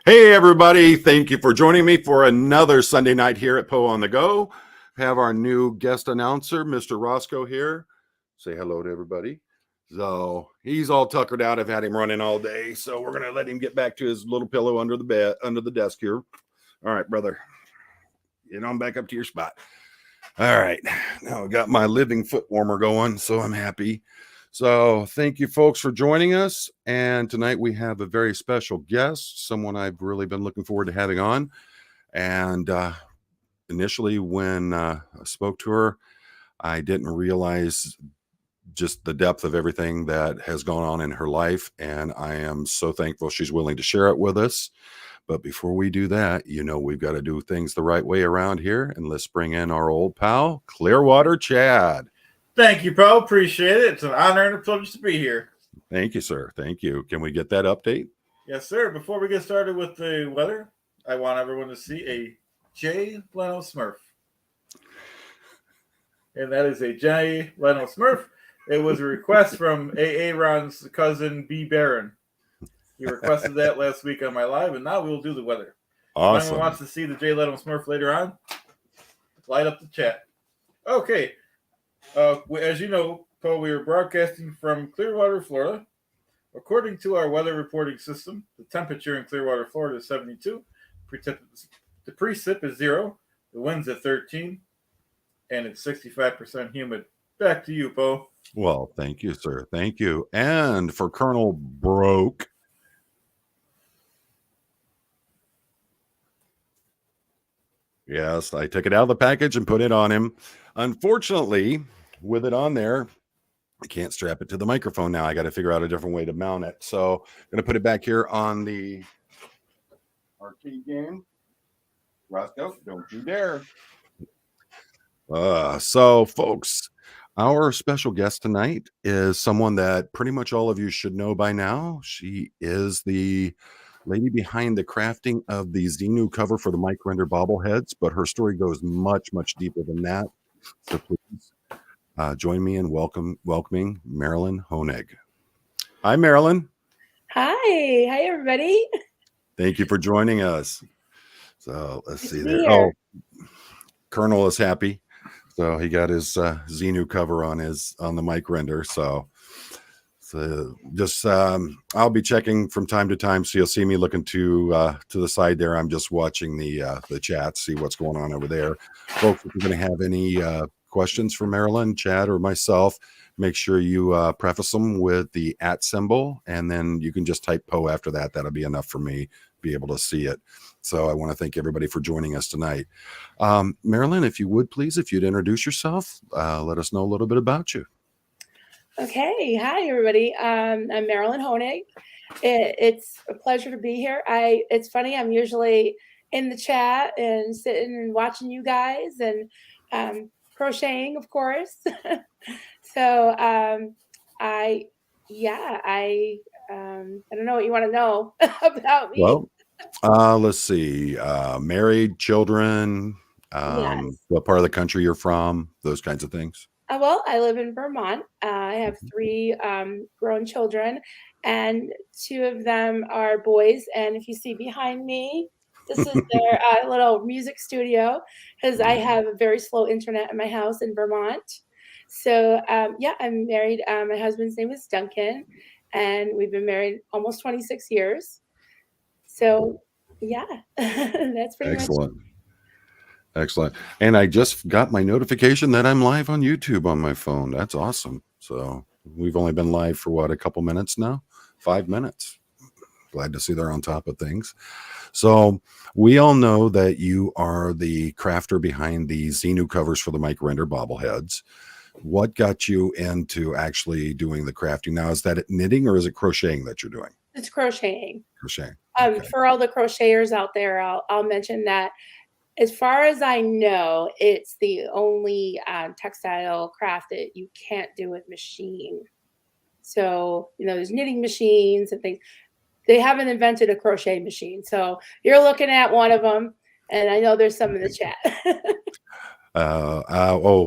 Hey, everybody. Thank you for joining me for another Sunday night here at Poe on the Go. Have our new guest announcer, Mr. Roscoe, here. Say hello to everybody. So he's all tuckered out. I've had him running all day. So we're going to let him get back to his little pillow under the bed, under the desk here. All right, brother. Get on back up to your spot. All right. Now I got my living foot warmer going, so I'm happy. So thank you folks for joining us. And tonight we have a very special guest, someone I've really been looking forward to having on. And initially when I spoke to her, I didn't realize just the depth of everything that has gone on in her life. And I am so thankful she's willing to share it with us. But before we do that, we've got to do things the right way around here. And let's bring in our old pal, Clearwater Chad. Thank you, Paul. Appreciate it. It's an honor and a privilege to be here. Thank you, sir. Thank you. Can we get that update? Yes, sir. Before we get started with the weather, I want everyone to see a Jay Leno Smurf. And that is a Jay Leno Smurf. It was a request from A.A. Ron's cousin, B. Barron. He requested that last week on my live, and now we will do the weather. Awesome. If anyone wants to see the Jay Leno Smurf later on, light up the chat. Okay. As you know, Paul, we are broadcasting from Clearwater, Florida. According to our weather reporting system, the temperature in Clearwater, Florida is 72. The precip is 0. The wind's at 13. And it's 65% humid. Back to you, Paul. Well, thank you, sir. Thank you. And for Colonel Broke. Yes, I took it out of the package and put it on him. Unfortunately, with it on there, I can't strap it to the microphone now. I got to figure out a different way to mount it. So I'm going to put it back here on the arcade game. Roscoe, don't you dare. So, folks, our special guest tonight is someone that pretty much all of you should know by now. She is the lady behind the crafting of the Xenu cover for the Mike Render bobbleheads, but her story goes much, much deeper than that. So please join me in welcoming Marilyn Honig. Hi, Marilyn. Hi, everybody. Thank you for joining us. So let's see there. Oh, Colonel is happy. So he got his Xenu cover on the Mike Render. So just I'll be checking from time to time, so you'll see me looking to the side there. I'm just watching the chat, see what's going on over there. Folks, if you're going to have any questions for Marilyn, Chad, or myself, make sure you preface them with the @ symbol, and then you can just type Poe after that. That'll be enough for me to be able to see it. So I want to thank everybody for joining us tonight. Marilyn, if you would please, if you'd introduce yourself, let us know a little bit about you. Okay. Hi, everybody. I'm Marilyn Honig. It's a pleasure to be here. It's funny. I'm usually in the chat and sitting and watching you guys and crocheting, of course. So I don't know what you want to know about me. Well, let's see. Married, children, Yes. what part of the country you're from, those kinds of things. Well, I live in Vermont. I have 3 grown children, and 2 of them are boys. And if you see behind me, this is their little music studio, because I have a very slow internet in my house in Vermont. So, I'm married. My husband's name is Duncan, and we've been married almost 26 years. So, that's pretty Excellent. much. Excellent. And I just got my notification that I'm live on YouTube on my phone. That's awesome. So we've only been live for a couple minutes now? 5 minutes. Glad to see they're on top of things. So we all know that you are the crafter behind the Xenu covers for the Mike Render bobbleheads. What got you into actually doing the crafting now? Is that knitting or is it crocheting that you're doing? It's crocheting. Crocheting. Okay. For all the crocheters out there, I'll mention that. As far as I know, it's the only textile craft that you can't do with machine. So, there's knitting machines and things. They haven't invented a crochet machine. So you're looking at one of them, and I know there's some in the chat.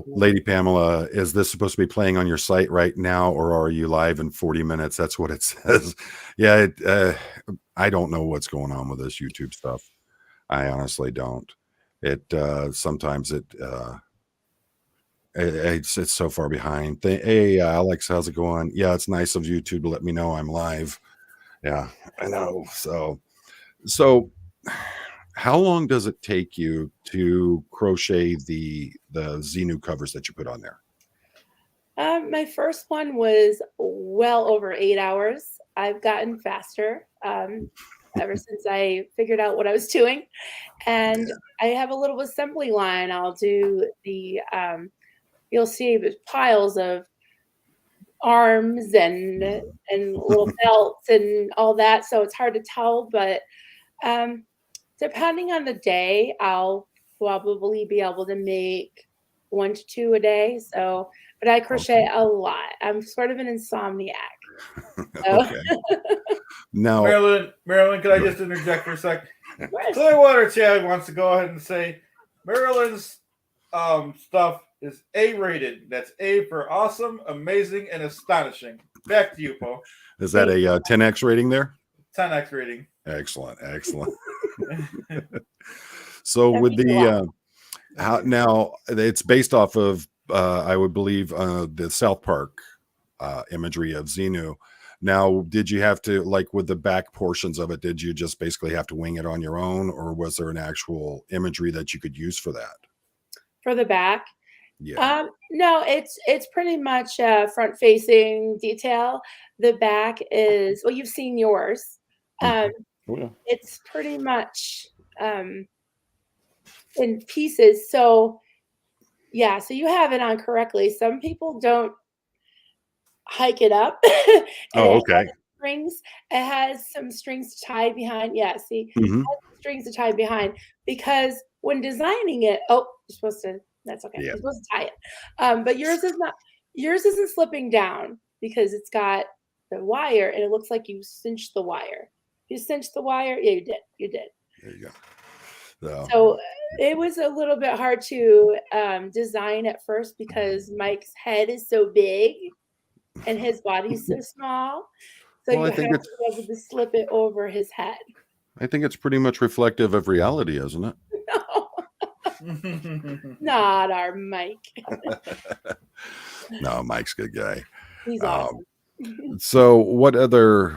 Lady Pamela, is this supposed to be playing on your site right now, or are you live in 40 minutes? That's what it says. Yeah, I don't know what's going on with this YouTube stuff. I honestly don't. It sometimes it's so far behind. Hey, Alex, how's it going? Yeah, it's nice of YouTube to let me know I'm live. Yeah, I know. So how long does it take you to crochet the Xenu covers that you put on there? My first one was well over 8 hours. I've gotten faster ever since I figured out what I was doing. And I have a little assembly line. I'll do the, you'll see the piles of arms and little belts and all that. So it's hard to tell, but um, depending on the day, I'll probably be able to make 1 to 2 a day. So, but I crochet a lot. I'm sort of an insomniac. So, Okay. Now, Marilyn, could I just interject for a sec? Clearwater Chad wants to go ahead and say Marilyn's stuff is A-rated. That's A for awesome, amazing, and astonishing. Back to you, Paul. is that a 10x rating there? 10x rating. Excellent. So with the how now it's based off of I would believe the South Park imagery of Xenu. Now, did you have to, like with the back portions of it, did you just basically have to wing it on your own, or was there an actual imagery that you could use for that? for the back, Yeah. no, it's pretty much front facing detail. The back is, well, you've seen yours. Oh, yeah. It's pretty much in pieces. So yeah, so you have it on correctly. Some people don't hike it up. And Oh, it okay. has strings. It has some strings to tie behind. Yeah, see, Mhm. it has strings to tie behind because when designing it, oh, you're supposed to. That's okay. Yeah. You're supposed to tie it, but yours is not. Yours isn't slipping down because it's got the wire, and it looks like you cinched the wire. You cinched the wire. Yeah, you did. You did. There you go. So, So it was a little bit hard to design at first because Mike's head is so big and his body's so small. So well, you have to be able to slip it over his head. I think it's pretty much reflective of reality, isn't it? No, not our Mike. No, Mike's a good guy. He's awesome. So what other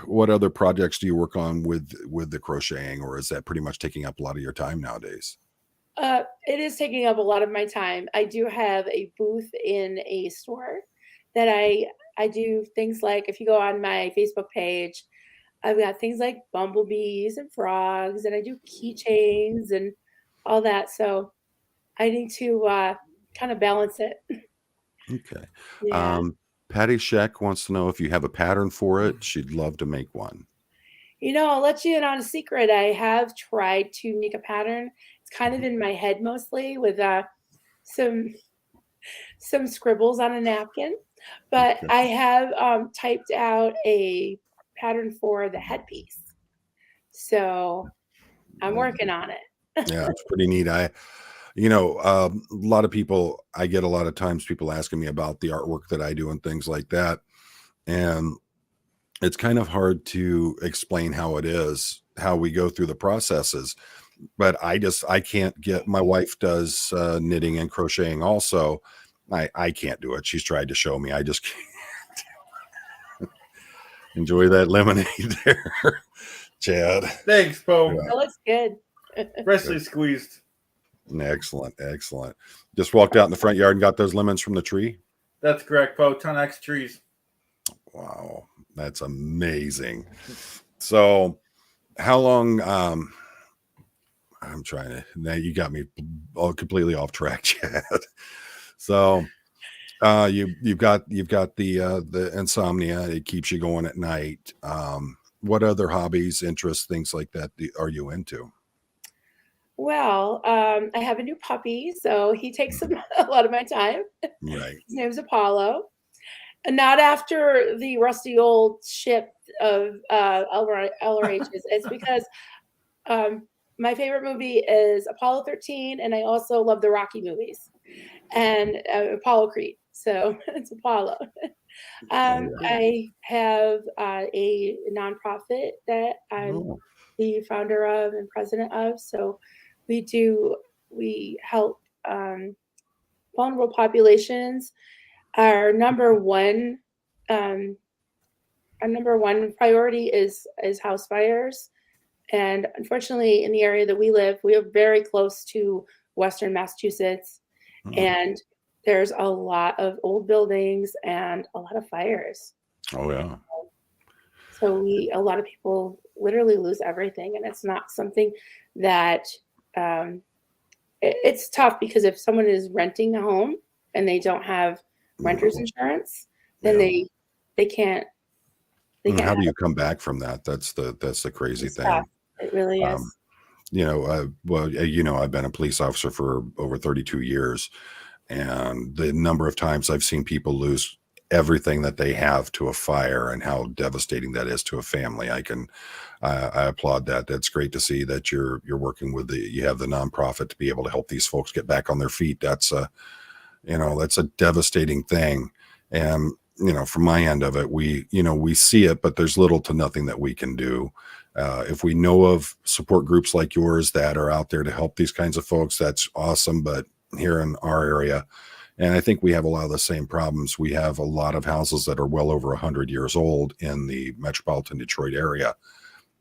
projects do you work on with the crocheting, or is that pretty much taking up a lot of your time nowadays? It is taking up a lot of my time. I do have a booth in a store that I do things like, if you go on my Facebook page, I've got things like bumblebees and frogs, and I do keychains and all that. So I need to kind of balance it. Okay. Yeah. Patty Sheck wants to know if you have a pattern for it. She'd love to make one. I'll let you in on a secret. I have tried to make a pattern. It's kind of in my head mostly with some scribbles on a napkin, but Okay. I have typed out a pattern for the headpiece. So I'm working on it. Yeah, it's pretty neat. A lot of people, I get a lot of times people asking me about the artwork that I do and things like that. And it's kind of hard to explain how it is, how we go through the processes. But I can't get, my wife does knitting and crocheting also. I can't do it. She's tried to show me. I just can't. Enjoy that lemonade there, Chad. Thanks, Poe. That looks good. Freshly squeezed. Excellent. Just walked out in the front yard and got those lemons from the tree. That's correct, Poe. 10x trees. Wow, that's amazing. So how long I'm trying to, now you got me all completely off track, Chad. So you've got the insomnia, it keeps you going at night. What other hobbies, interests, things like that are you into? Well, I have a new puppy, so he takes a lot of my time. Right. His name's Apollo. And not after the rusty old ship of LRHs. It's because my favorite movie is Apollo 13, and I also love the Rocky movies and Apollo Creed. So it's Apollo. I have a nonprofit that I'm the founder of and president of. So we help vulnerable populations. Our number one priority is house fires. And unfortunately, in the area that we live, we are very close to Western Massachusetts, and there's a lot of old buildings and a lot of fires. Oh yeah. So a lot of people literally lose everything, and it's not something that it's tough, because if someone is renting a home and they don't have renter's insurance, then Yeah. they can't. How do you come back from that? That's the crazy It's thing. tough. It really is. I've been a police officer for over 32 years, and the number of times I've seen people lose everything that they have to a fire and how devastating that is to a family. I applaud that. That's great to see that you're working with you have the nonprofit to be able to help these folks get back on their feet. That's a devastating thing. And, from my end of it, we see it, but there's little to nothing that we can do. If we know of support groups like yours that are out there to help these kinds of folks, that's awesome. But here in our area, and I think we have a lot of the same problems. We have a lot of houses that are well over 100 years old in the metropolitan Detroit area.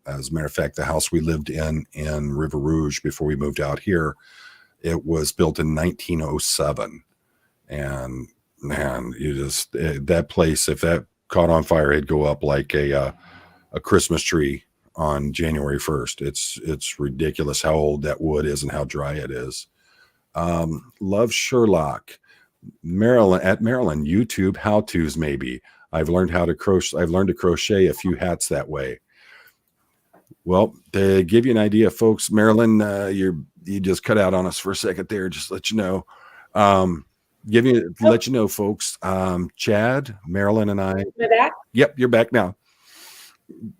As a matter of fact, the house we lived in River Rouge before we moved out here, it was built in 1907. And man, that place, if that caught on fire, it'd go up like a Christmas tree on January 1st. It's ridiculous how old that wood is and how dry it is. Love Sherlock, Marilyn YouTube how-tos. Maybe I've learned to crochet a few hats that way. Well, to give you an idea, folks, Marilyn, you just cut out on us for a second there. Just let you know. Let you know, folks. Chad, Marilyn, and I. You're back? Yep, you're back now.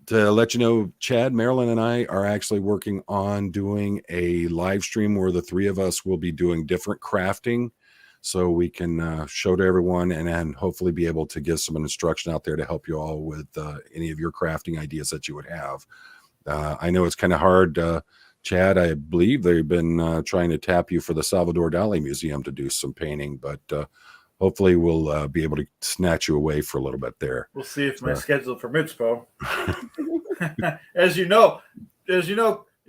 To let you know, Chad, Marilyn, and I are actually working on doing a live stream where the three of us will be doing different crafting, so we can show to everyone and then hopefully be able to give some instruction out there to help you all with any of your crafting ideas that you would have. I know it's kind of hard. Chad, I believe they've been trying to tap you for the Salvador Dali Museum to do some painting, but hopefully we'll be able to snatch you away for a little bit there. We'll see if my schedule permits, Paul. As you know,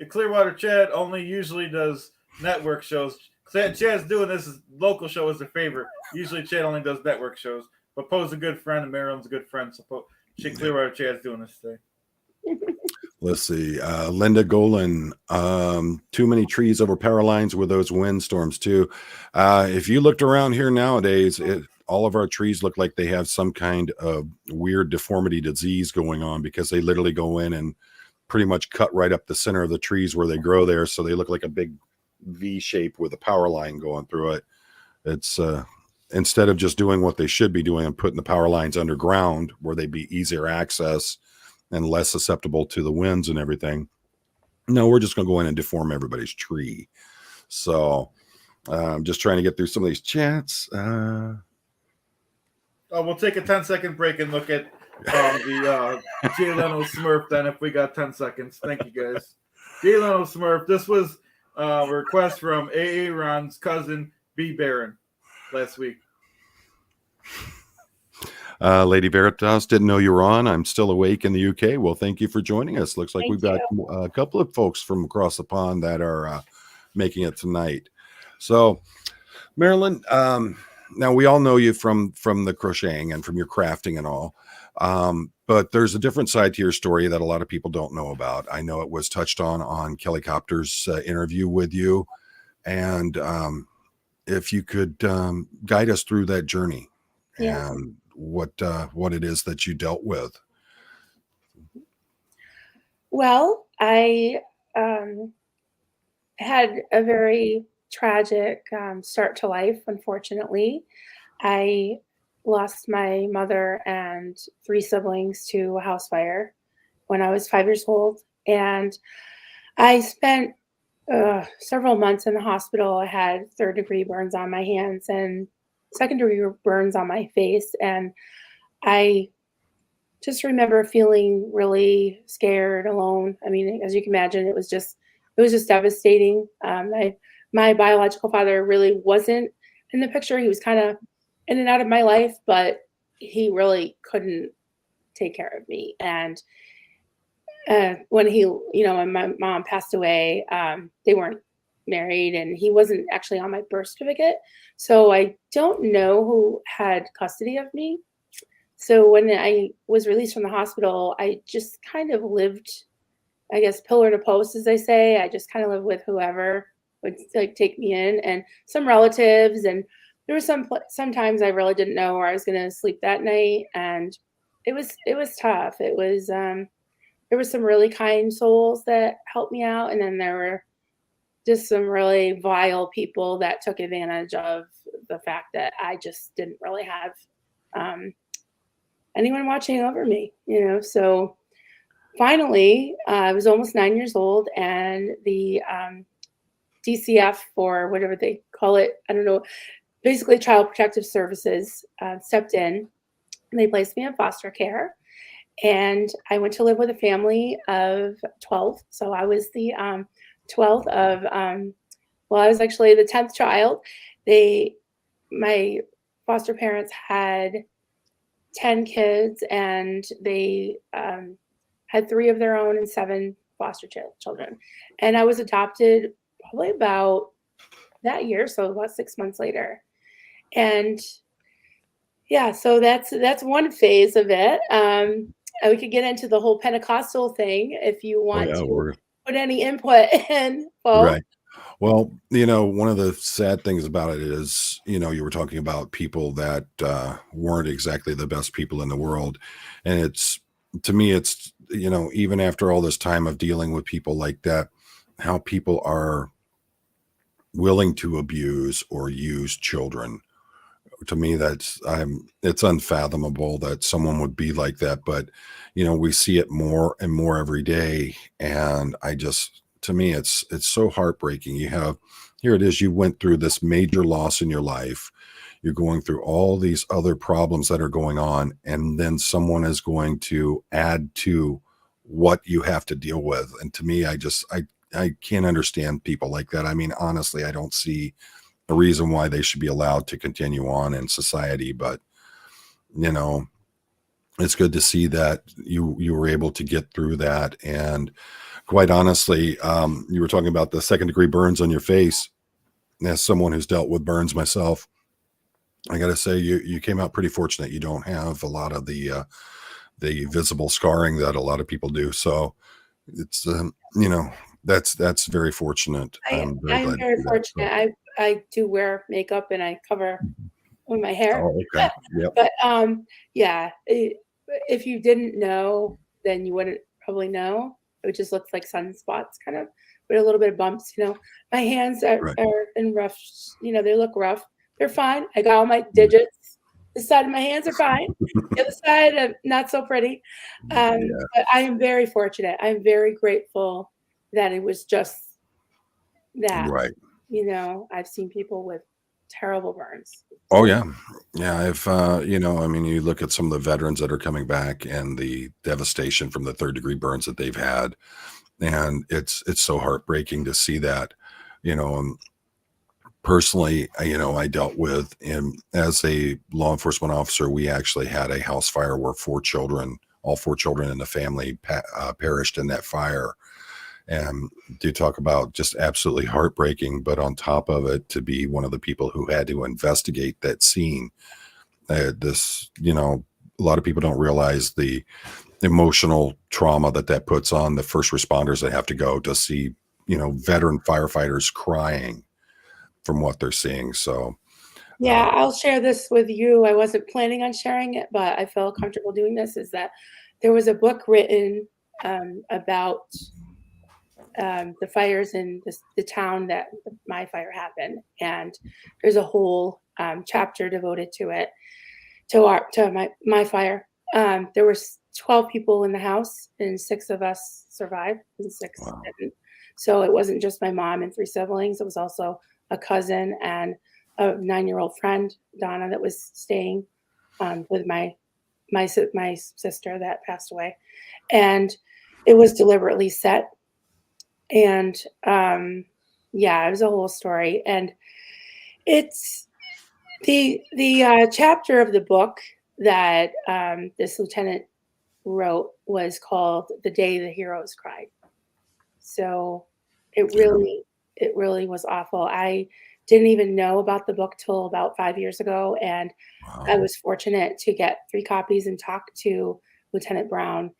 Clearwater Chad only usually does network shows. Chad's doing this as local show as a favor. Usually Chad only does network shows, but Poe's a good friend and Marilyn's a good friend, so Clearwater Chad's doing this thing. Let's see. Linda Golan, too many trees over power lines with those windstorms too. If you looked around here nowadays, all of our trees look like they have some kind of weird deformity disease going on, because they literally go in and pretty much cut right up the center of the trees where they grow there. So they look like a big V shape with a power line going through it. It's instead of just doing what they should be doing and putting the power lines underground where they'd be easier access and less susceptible to the winds and everything. No, we're just going to go in and deform everybody's tree. So I'm just trying to get through some of these chats. We'll take a 10-second break and look at the Jay Leno Smurf then, if we got 10 seconds. Thank you, guys. Jay Leno Smurf. This was a request from A.A. Ron's cousin, B. Barron, last week. Lady Veritas, didn't know you were on. I'm still awake in the UK. Well, thank you for joining us. Looks like we've got a couple of folks from across the pond that are making it tonight. So, Marilyn, now we all know you from the crocheting and from your crafting and all. But there's a different side to your story that a lot of people don't know about. I know it was touched on Kelly Copter's interview with you. And if you could guide us through that journey. Yes. And what it is that you dealt with. Well, I had a very tragic start to life, unfortunately. I lost my mother and 3 siblings to a house fire when I was 5 years old. And I spent several months in the hospital. I had 3rd-degree burns on my hands and 2nd-degree burns on my face. And I just remember feeling really scared, alone. I mean, as you can imagine, it was just devastating. My biological father really wasn't in the picture. He was kind of in and out of my life, but he really couldn't take care of me. And when when my mom passed away, they weren't married, and he wasn't actually on my birth certificate. So I don't know who had custody of me. So when I was released from the hospital, I just kind of lived, I guess, pillar to post, as they say. I just kind of lived with whoever would like take me in, and some relatives. And there were sometimes I really didn't know where I was going to sleep that night, and it was tough. There were some really kind souls that helped me out, and then there were just some really vile people that took advantage of the fact that I just didn't really have anyone watching over me, So finally, I was almost 9 years old, and the DCF, or whatever they call it, I don't know, basically Child Protective Services, stepped in, and they placed me in foster care. And I went to live with a family of 12. So I was the 12th of, I was actually the 10th child. My foster parents had 10 kids, and they had 3 of their own and 7 foster children. And I was adopted probably about that year, so about 6 months later. And yeah, so that's one phase of it. We could get into the whole Pentecostal thing if you want to put any input in, Paul. Right. Well, one of the sad things about it is, you were talking about people that weren't exactly the best people in the world. And to me, it's, even after all this time of dealing with people like that, how people are willing to abuse or use children. To me, it's unfathomable that someone would be like that. But, we see it more and more every day. And to me, it's so heartbreaking. Here it is, you went through this major loss in your life. You're going through all these other problems that are going on. And then someone is going to add to what you have to deal with. And to me, I can't understand people like that. I mean, honestly, I don't see a reason why they should be allowed to continue on in society. But, it's good to see that you were able to get through that. And quite honestly, you were talking about the 2nd-degree burns on your face. As someone who's dealt with burns myself, I got to say you came out pretty fortunate. You don't have a lot of the visible scarring that a lot of people do. So it's that's very fortunate. I'm glad very to see that. fortunate. I do wear makeup, and I cover with my hair. Oh, okay. Yep. But yeah, if you didn't know, then you wouldn't probably know. It just looks like sunspots, kind of, with a little bit of bumps. My hands are in rough. They look rough. They're fine. I got all my digits. This side of my hands are fine. The other side, not so pretty. But I am very fortunate. I'm very grateful that it was just that. Right. I've seen people with terrible burns. Oh yeah. Yeah. I've, I mean, you look at some of the veterans that are coming back and the devastation from the 3rd-degree burns that they've had. And it's so heartbreaking to see that, personally, I dealt with, and as a law enforcement officer, we actually had a house fire where all 4 children in the family perished in that fire. And do talk about just absolutely heartbreaking, but on top of it, to be one of the people who had to investigate that scene, a lot of people don't realize the emotional trauma that puts on the first responders that have to go to see, veteran firefighters crying from what they're seeing. So yeah, I'll share this with you. I wasn't planning on sharing it, but I felt comfortable doing this. Is that there was a book written about the fires in the town that my fire happened, and there's a whole chapter devoted to it, to my fire. There were 12 people in the house, and 6 of us survived, and 6 didn't. So it wasn't just my mom and 3 siblings. It was also a cousin and a 9-year-old friend, Donna, that was staying with my my sister that passed away, and it was deliberately set. And yeah, it was a whole story. And it's the chapter of the book that this lieutenant wrote was called "The Day the Heroes Cried." So it really was awful. I didn't even know about the book till about 5 years ago, and I Wow. was fortunate to get 3 copies and talk to Lieutenant Brown,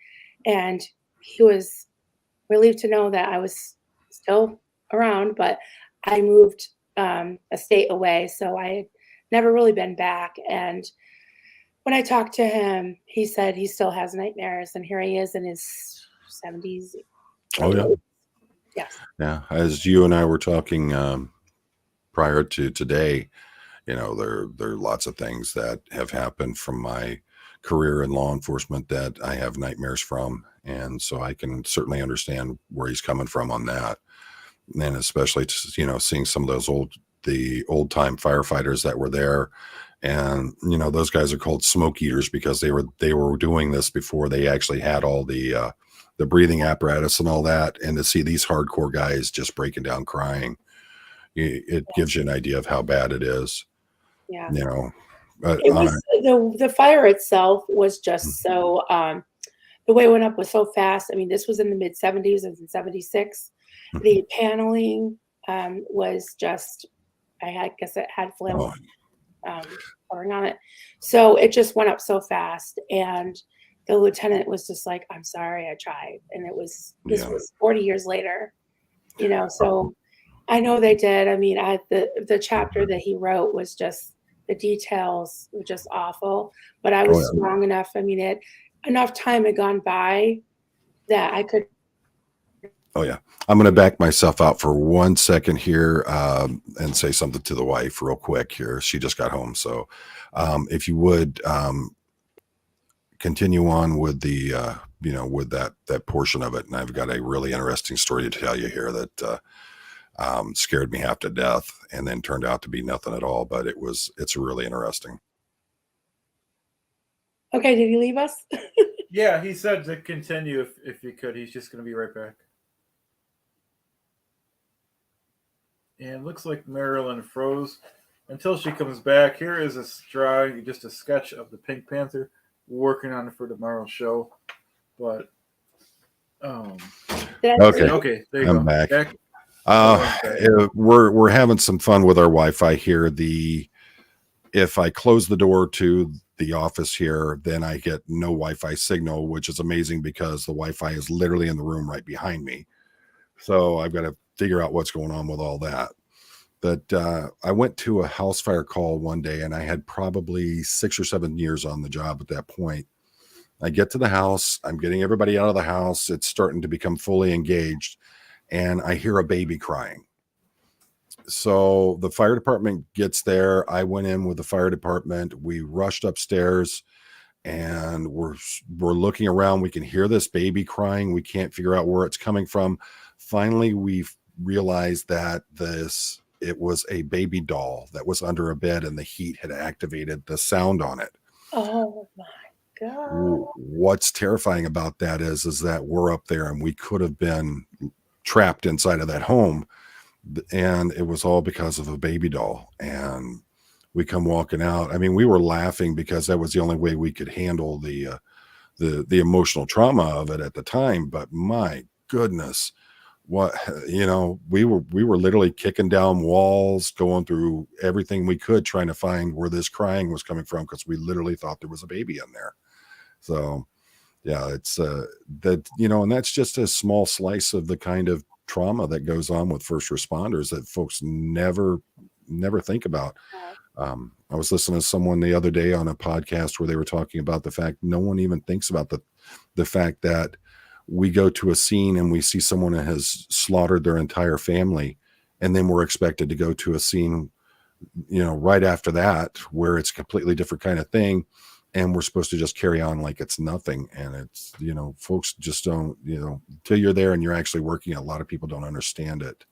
and he was relieved to know that I was still around, but I moved a state away, so I had never really been back. And when I talked to him, he said he still has nightmares, and here he is in his 70s. Oh yeah. Yes. Yeah. As you and I were talking prior to today, there are lots of things that have happened from my career in law enforcement that I have nightmares from. And so I can certainly understand where he's coming from on that. And especially, seeing some of the old time firefighters that were there. And, those guys are called smoke eaters because they were doing this before they actually had all the breathing apparatus and all that. And to see these hardcore guys just breaking down crying, it gives you an idea of how bad it is. Yeah. But It was the fire itself was just so the way it went up was so fast. I mean, this was in the mid 70s, it was in 76. The paneling was just, guess it had flammable covering on it. So it just went up so fast. And the lieutenant was just like, I'm sorry, I tried. And this was 40 years later, so I know they did. I mean, the chapter that he wrote was just, the details were just awful, but I was strong enough. I mean, enough time had gone by that I could. Oh yeah. I'm going to back myself out for 1 second here and say something to the wife real quick here. She just got home. So if you would continue on with the, with that portion of it. And I've got a really interesting story to tell you here that scared me half to death and then turned out to be nothing at all. But it's really interesting. Okay. Did he leave us? Yeah, he said to continue if you could. He's just going to be right back. And looks like Marilyn froze. Until she comes back, here is just a sketch of the Pink Panther. We're working on it for tomorrow's show. But okay, there you I'm go. back. We're having some fun with our Wi-Fi here. If I close the door to the office here, then I get no Wi-Fi signal, which is amazing because the Wi-Fi is literally in the room right behind me. So I've got to figure out what's going on with all that. But I went to a house fire call one day, and I had probably 6 or 7 years on the job at that point. I get to the house. I'm getting everybody out of the house. It's starting to become fully engaged, and I hear a baby crying. So the fire department gets there. I went in with the fire department. We rushed upstairs, and we're looking around. We can hear this baby crying. We can't figure out where it's coming from. Finally, we realized that it was a baby doll that was under a bed, and the heat had activated the sound on it. Oh my God. What's terrifying about that is that we're up there and we could have been trapped inside of that home, and it was all because of a baby doll. And we come walking out. I mean, we were laughing because that was the only way we could handle the emotional trauma of it at the time. But my goodness, we were literally kicking down walls, going through everything we could, trying to find where this crying was coming from, because we literally thought there was a baby in there. So yeah, it's and that's just a small slice of the kind of trauma that goes on with first responders that folks never think about. I was listening to someone the other day on a podcast where they were talking about the fact no one even thinks about the fact that we go to a scene and we see someone that has slaughtered their entire family, and then we're expected to go to a scene, right after that, where it's a completely different kind of thing, and we're supposed to just carry on like it's nothing. And it's, folks just don't, till you're there and you're actually working, a lot of people don't understand it.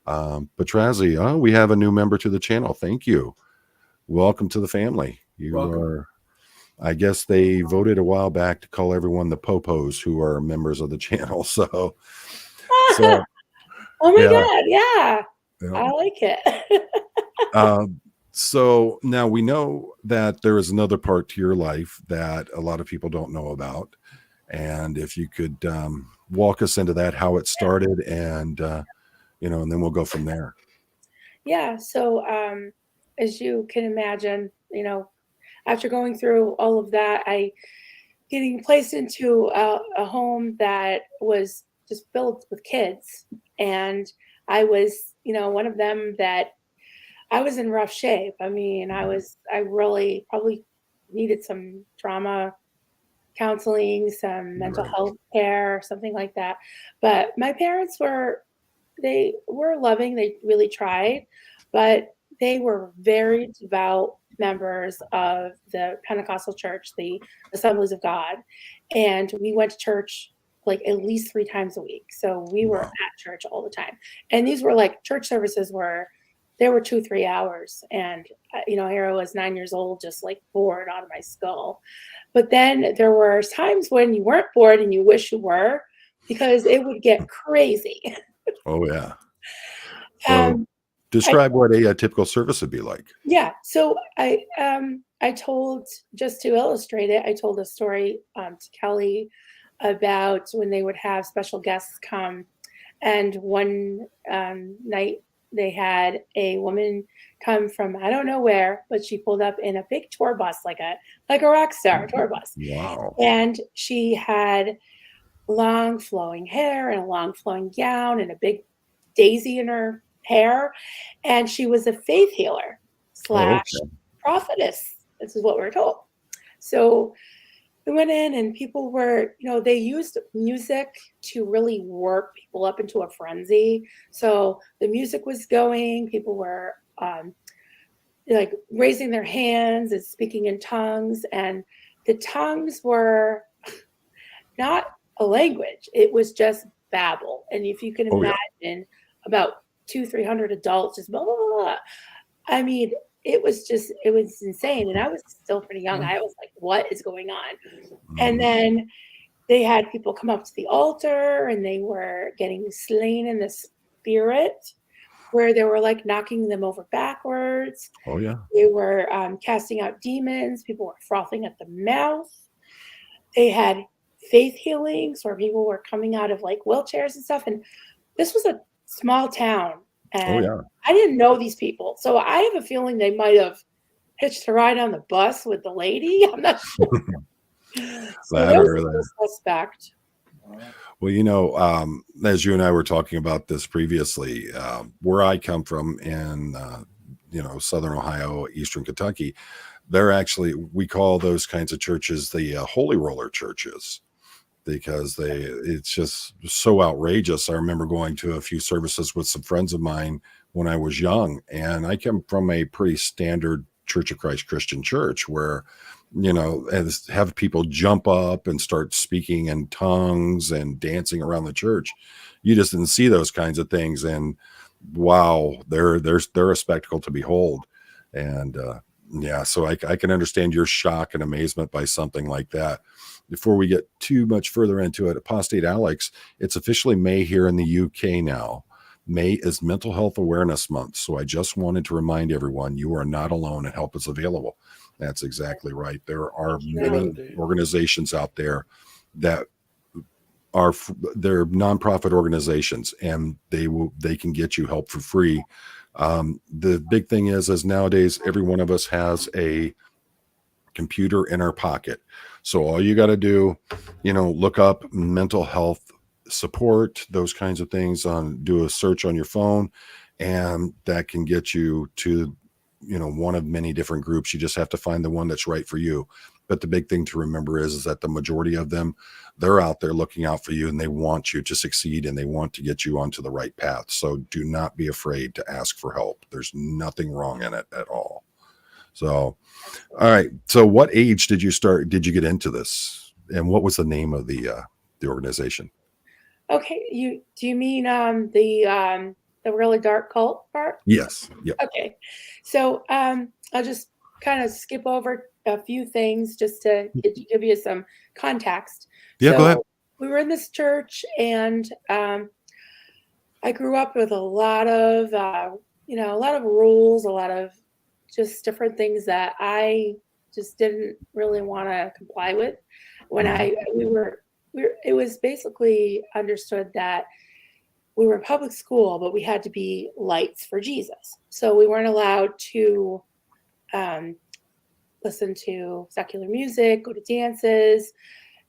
Batrazi, we have a new member to the channel. Thank you. Welcome to the family. You Welcome. are I guess they voted a while back to call everyone the Popos who are members of the channel. So Oh my yeah, God. Yeah. yeah. I like it. So now we know that there is another part to your life that a lot of people don't know about. And if you could walk us into that, how it started, and and then we'll go from there. Yeah. So, as you can imagine, after going through all of that, I getting placed into a home that was just filled with kids, and I was, one of them that I was in rough shape. I mean, I really probably needed some trauma counseling, some mental Right. health care, something like that. But my parents they were loving, they really tried, but they were very devout members of the Pentecostal church, the Assemblies of God. And we went to church like at least 3 times a week. So we were Wow. at church all the time. And these were like church services were they were 2-3 hours. And here I was 9 years old, just like bored out of my skull. But then there were times when you weren't bored and you wish you were, because it would get crazy. Oh yeah. So Um, I describe what a typical service would be like. Yeah, so I told, just to illustrate it, I told a story to Kelly about when they would have special guests come, and one night they had a woman come from I don't know where, but she pulled up in a big tour bus, like a rock star tour bus, Wow. and she had long flowing hair and a long flowing gown and a big daisy in her hair, and she was a faith healer Oh, slash okay. prophetess. This is what we're told. So we went in, and people were, they used music to really work people up into a frenzy. So the music was going, people were like raising their hands and speaking in tongues, and the tongues were not a language. It was just babble. And if you can Oh yeah. imagine about 200-300 adults just blah, blah, blah, blah. I mean, it was insane. And I was still pretty young. I was like, what is going on? And Mhm. then they had people come up to the altar, and they were getting slain in the spirit, where they were like knocking them over backwards. Oh yeah. They were casting out demons. People were frothing at the mouth. They had faith healings where people were coming out of like wheelchairs and stuff. And this was a small town, Oh and yeah. I didn't know these people. So I have a feeling they might have hitched a ride on the bus with the lady. I'm not sure. So That there was or a that. little suspect. Well, as you and I were talking about this previously, where I come from in, Southern Ohio, Eastern Kentucky, we call those kinds of churches the Holy Roller churches, because it's just so outrageous. I remember going to a few services with some friends of mine when I was young, and I come from a pretty standard Church of Christ Christian church where, and have people jump up and start speaking in tongues and dancing around the church. You just didn't see those kinds of things. And wow, they're a spectacle to behold. And yeah, so I can understand your shock and amazement by something like that. Before we get too much further into it, Apostate Alex, it's officially May here in the UK now. May is Mental Health Awareness Month. So I just wanted to remind everyone, you are not alone and help is available. That's exactly right. There are many organizations out there that they're nonprofit organizations, and they can get you help for free. The big thing is nowadays, every one of us has a computer in our pocket. So all you got to do, look up mental health support, those kinds of things, do a search on your phone, and that can get you to, one of many different groups. You just have to find the one that's right for you. But the big thing to remember is that the majority of them, they're out there looking out for you, and they want you to succeed, and they want to get you onto the right path. So do not be afraid to ask for help. There's nothing wrong in it at all. So, all right. So what age did you get into this? And what was the name of the organization? Okay, do you mean the really dark cult part? Yes. Yep. Okay, so I'll just kind of skip over a few things just to give you some context. Yeah, go ahead. We were in this church, and I grew up with a lot of, a lot of rules, a lot of just different things that I just didn't really want to comply with. When it was basically understood that we were in public school, but we had to be lights for Jesus. So we weren't allowed to listen to secular music, go to dances,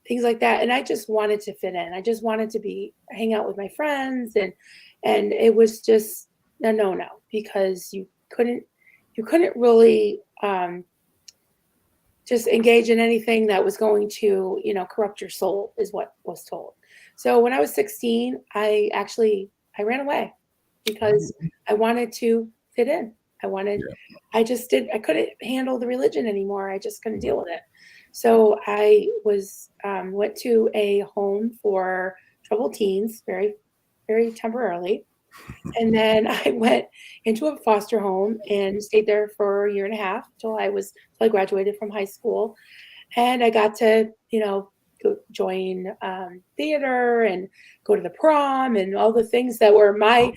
things like that. And I just wanted to fit in. I just wanted to hang out with my friends, and it was just a no because you couldn't really just engage in anything that was going to, corrupt your soul, is what was told. So when I was 16, I ran away because I wanted to fit in. I couldn't handle the religion anymore. I just couldn't deal with it. So I went to a home for troubled teens, very, very temporarily. And then I went into a foster home and stayed there for a year and a half until I graduated from high school. And I got to, go join theater and go to the prom and all the things that were my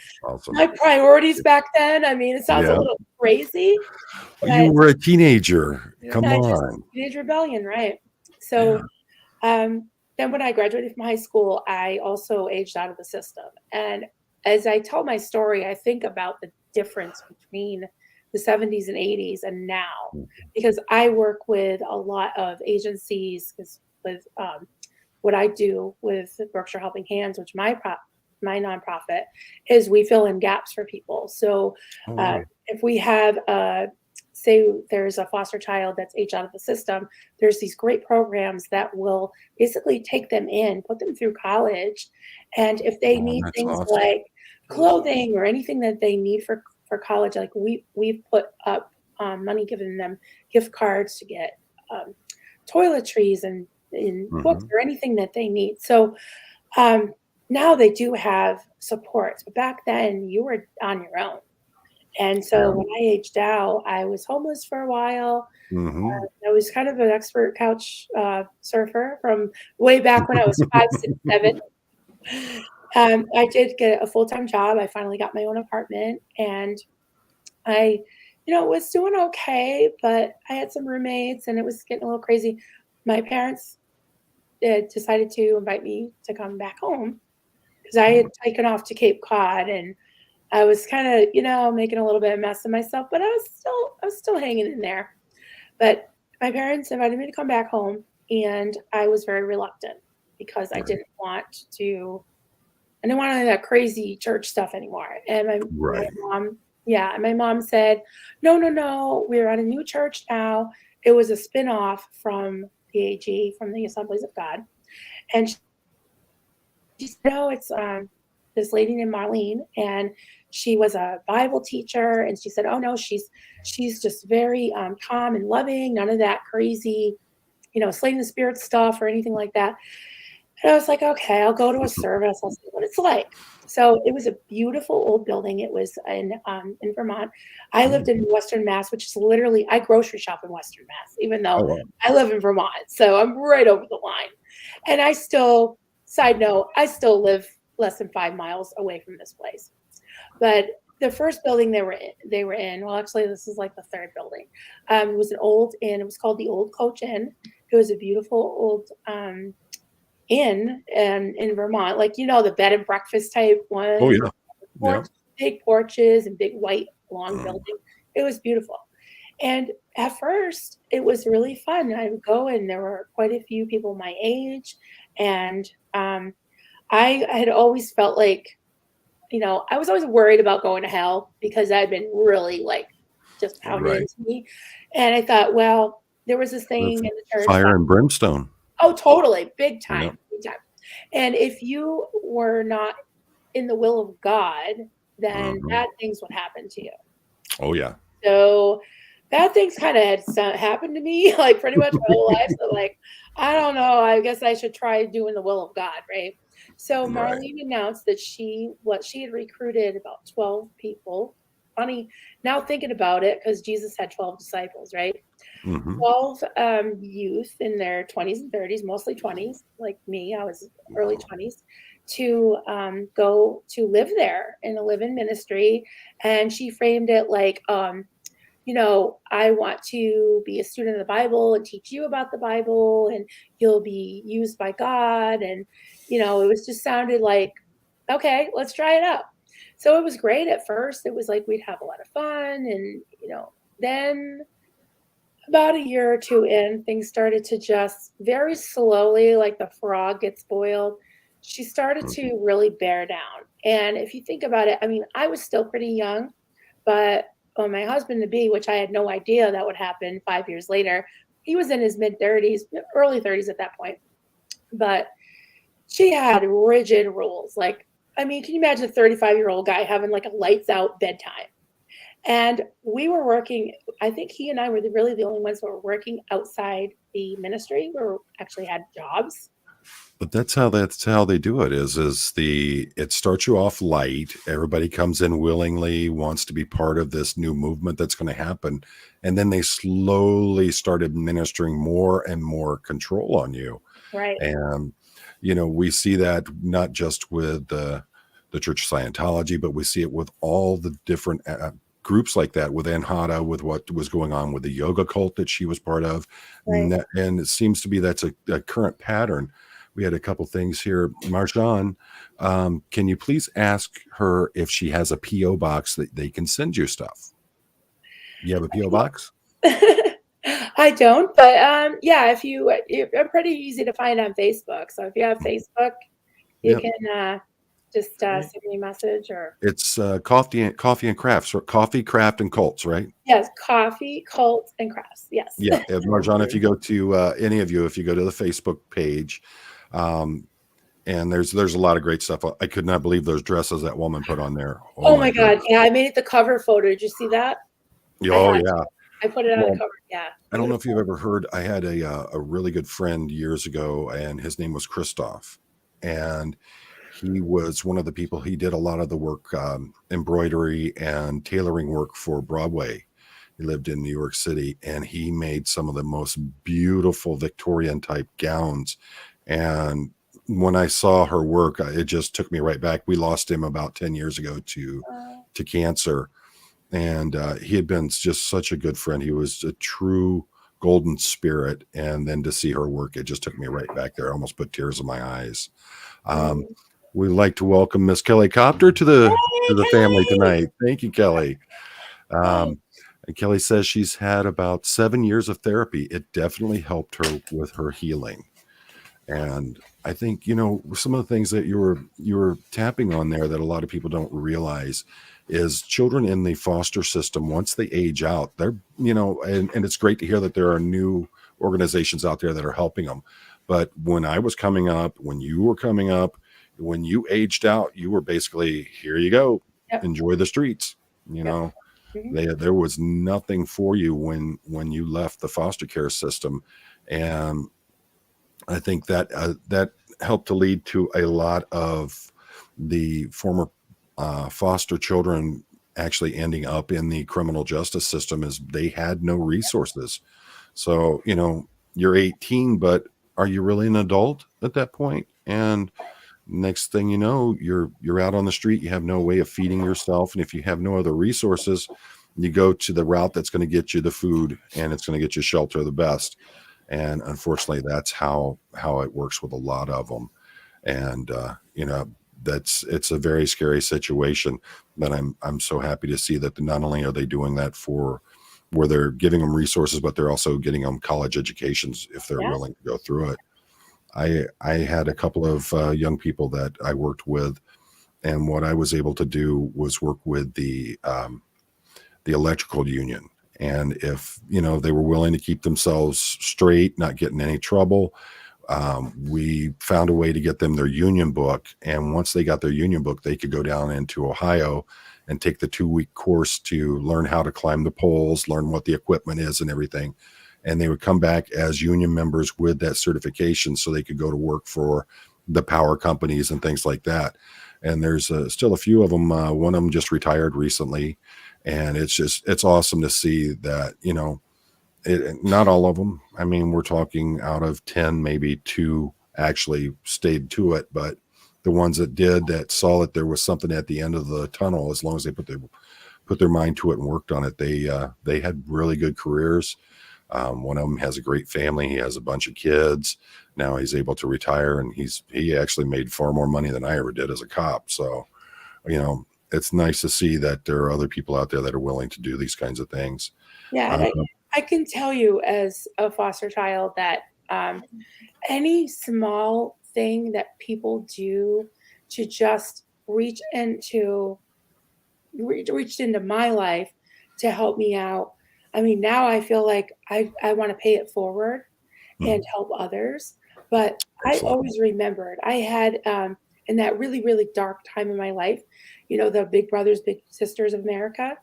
priorities back then. I mean, it sounds a little crazy. You were a teenager. Come on. Teenage rebellion, right? So then when I graduated from high school, I also aged out of the system. And as I tell my story, I think about the difference between the 70s and 80s and now, because I work with a lot of agencies with what I do with Berkshire Helping Hands, which my nonprofit is, we fill in gaps for people. So if we have say there's a foster child that's aged out of the system, there's these great programs that will basically take them in, put them through college. And if they need things like clothing or anything that they need for college, like we've put up money, giving them gift cards to get toiletries and books or anything that they need. So now they do have supports, but back then you were on your own. And so when I aged out, I was homeless for a while. I was kind of an expert couch surfer from way back when I was 5, 6, 7. I did get a full-time job. I finally got my own apartment, and I, was doing okay, but I had some roommates and it was getting a little crazy. My parents decided to invite me to come back home because I had taken off to Cape Cod, and I was kind of, making a little bit of a mess of myself, but I was still hanging in there. But my parents invited me to come back home, and I was very reluctant because I didn't want any of that crazy church stuff anymore. And my mom said, no, we're at a new church now. It was a spinoff from the AG, from the Assemblies of God. And she said, no, it's this lady named Marlene, and she was a Bible teacher. And she said, oh no, she's just very calm and loving, none of that crazy, slaying the spirit stuff or anything like that. And I was like, okay, I'll go to a service. I'll see what it's like. So it was a beautiful old building. It was in Vermont. I lived in Western Mass, which is literally, I grocery shop in Western Mass, even though I live in Vermont. So I'm right over the line. And side note, I still live less than 5 miles away from this place. But the first building they were in, well, actually, this is like the third building. It was an old inn. It was called the Old Coach Inn. It was a beautiful old inn in Vermont, like, the bed and breakfast type one. Oh yeah. Big porches and big white long building. It was beautiful. And at first it was really fun. I would go, and there were quite a few people my age. And I had always felt like, I was always worried about going to hell because I'd been really just pounded into me. And I thought, well, there was this thing in the church. Fire and brimstone. Oh, totally. Big time. Big time. And if you were not in the will of God, then bad things would happen to you. Oh, yeah. So bad things kind of had happened to me, pretty much my whole life. So I don't know. I guess I should try doing the will of God, right? So Marlene announced that she had recruited about 12 people funny now thinking about it, because Jesus had 12 disciples, right? Mhm. 12 youth in their 20s and 30s, mostly 20s, like me, I was early 20s, to go to live there in a live-in ministry. And she framed it like, I want to be a student of the Bible and teach you about the Bible, and you'll be used by God. And, it was just sounded like, okay, let's try it out. So it was great at first. It was like we'd have a lot of fun. And, then about a year or two in, things started to just very slowly, like the frog gets boiled. She started to really bear down. And if you think about it, I mean, I was still pretty young, but my husband to be, which I had no idea that would happen 5 years later, he was in his mid 30s, early 30s at that point. But she had rigid rules. Like, I mean, can you imagine a 35-year-old guy having like a lights out bedtime? And we were working, I think he and I were really the only ones who were working outside the ministry. We actually had jobs. But that's how they do it it starts you off light. Everybody comes in willingly, wants to be part of this new movement that's going to happen. And then they slowly start administering more and more control on you. Right. And, we see that not just with the Church of Scientology, but we see it with all the different groups like that, with Anhata, with what was going on with the yoga cult that she was part of. Right. And it seems to be that's a current pattern. We had a couple things here. Marjan, can you please ask her if she has a P.O. box that they can send you stuff? You have a P.O. box? I don't, but yeah, I'm pretty easy to find on Facebook. So if you have Facebook, you can just send me a message, or it's coffee and crafts, or coffee, craft, and cults, right? yes, coffee, cults, and crafts. Yes. Yeah, Marjan, if you go to if you go to the Facebook page, and there's a lot of great stuff. I could not believe those dresses that woman put on there. Oh my God. Yeah, I made it the cover photo. Did you see that? Oh yeah. I put it on the cover. Yeah. I don't know if you've ever heard. I had a really good friend years ago, and his name was Christoph, and he was one of the people. He did a lot of the work, embroidery and tailoring work for Broadway. He lived in New York City, and he made some of the most beautiful Victorian type gowns. And when I saw her work, it just took me right back. We lost him about 10 years ago to cancer. And he had been just such a good friend. He was a true golden spirit. And then to see her work, it just took me right back there. I almost put tears in my eyes. We'd like to welcome Miss Kelly Copter to the family tonight. Thank you, Kelly. And Kelly says she's had about 7 years of therapy. It definitely helped her with her healing. And I think, some of the things that you were tapping on there that a lot of people don't realize is children in the foster system, once they age out, they're, and it's great to hear that there are new organizations out there that are helping them. But when I was coming up, when you were coming up, when you aged out, you were basically, here you go, enjoy the streets, There was nothing for you when you left the foster care system. And I think that that helped to lead to a lot of the former foster children actually ending up in the criminal justice system, as they had no resources. So, you're 18, but are you really an adult at that point? And next thing you know, you're out on the street. You have no way of feeding yourself. And if you have no other resources, you go to the route that's going to get you the food, and it's going to get you shelter the best. And unfortunately, that's how it works with a lot of them. And, it's a very scary situation. But I'm so happy to see that not only are they doing that for where they're giving them resources, but they're also getting them college educations if they're willing to go through it. I had a couple of young people that I worked with, and what I was able to do was work with the electrical union. And if, they were willing to keep themselves straight, not get in any trouble, we found a way to get them their union book. And once they got their union book, they could go down into Ohio and take the 2-week course to learn how to climb the poles, learn what the equipment is and everything. And they would come back as union members with that certification, so they could go to work for the power companies and things like that. and there's still a few of them. One of them just retired recently, and it's awesome to see that, you know, not all of them. I mean, we're talking out of 10, maybe 2 actually stayed to it, but the ones that did, that saw that there was something at the end of the tunnel, as long as they put their mind to it and worked on it, they had really good careers. One of them has a great family. He has a bunch of kids. Now he's able to retire, and he actually made far more money than I ever did as a cop. So, you know, it's nice to see that there are other people out there that are willing to do these kinds of things. Yeah, and I can tell you as a foster child that any small thing that people do to just reached into my life to help me out. I mean, now I feel like I want to pay it forward and help others. But Excellent. I always remembered I had in that really, really dark time in my life, you know, the Big Brothers, Big Sisters of America.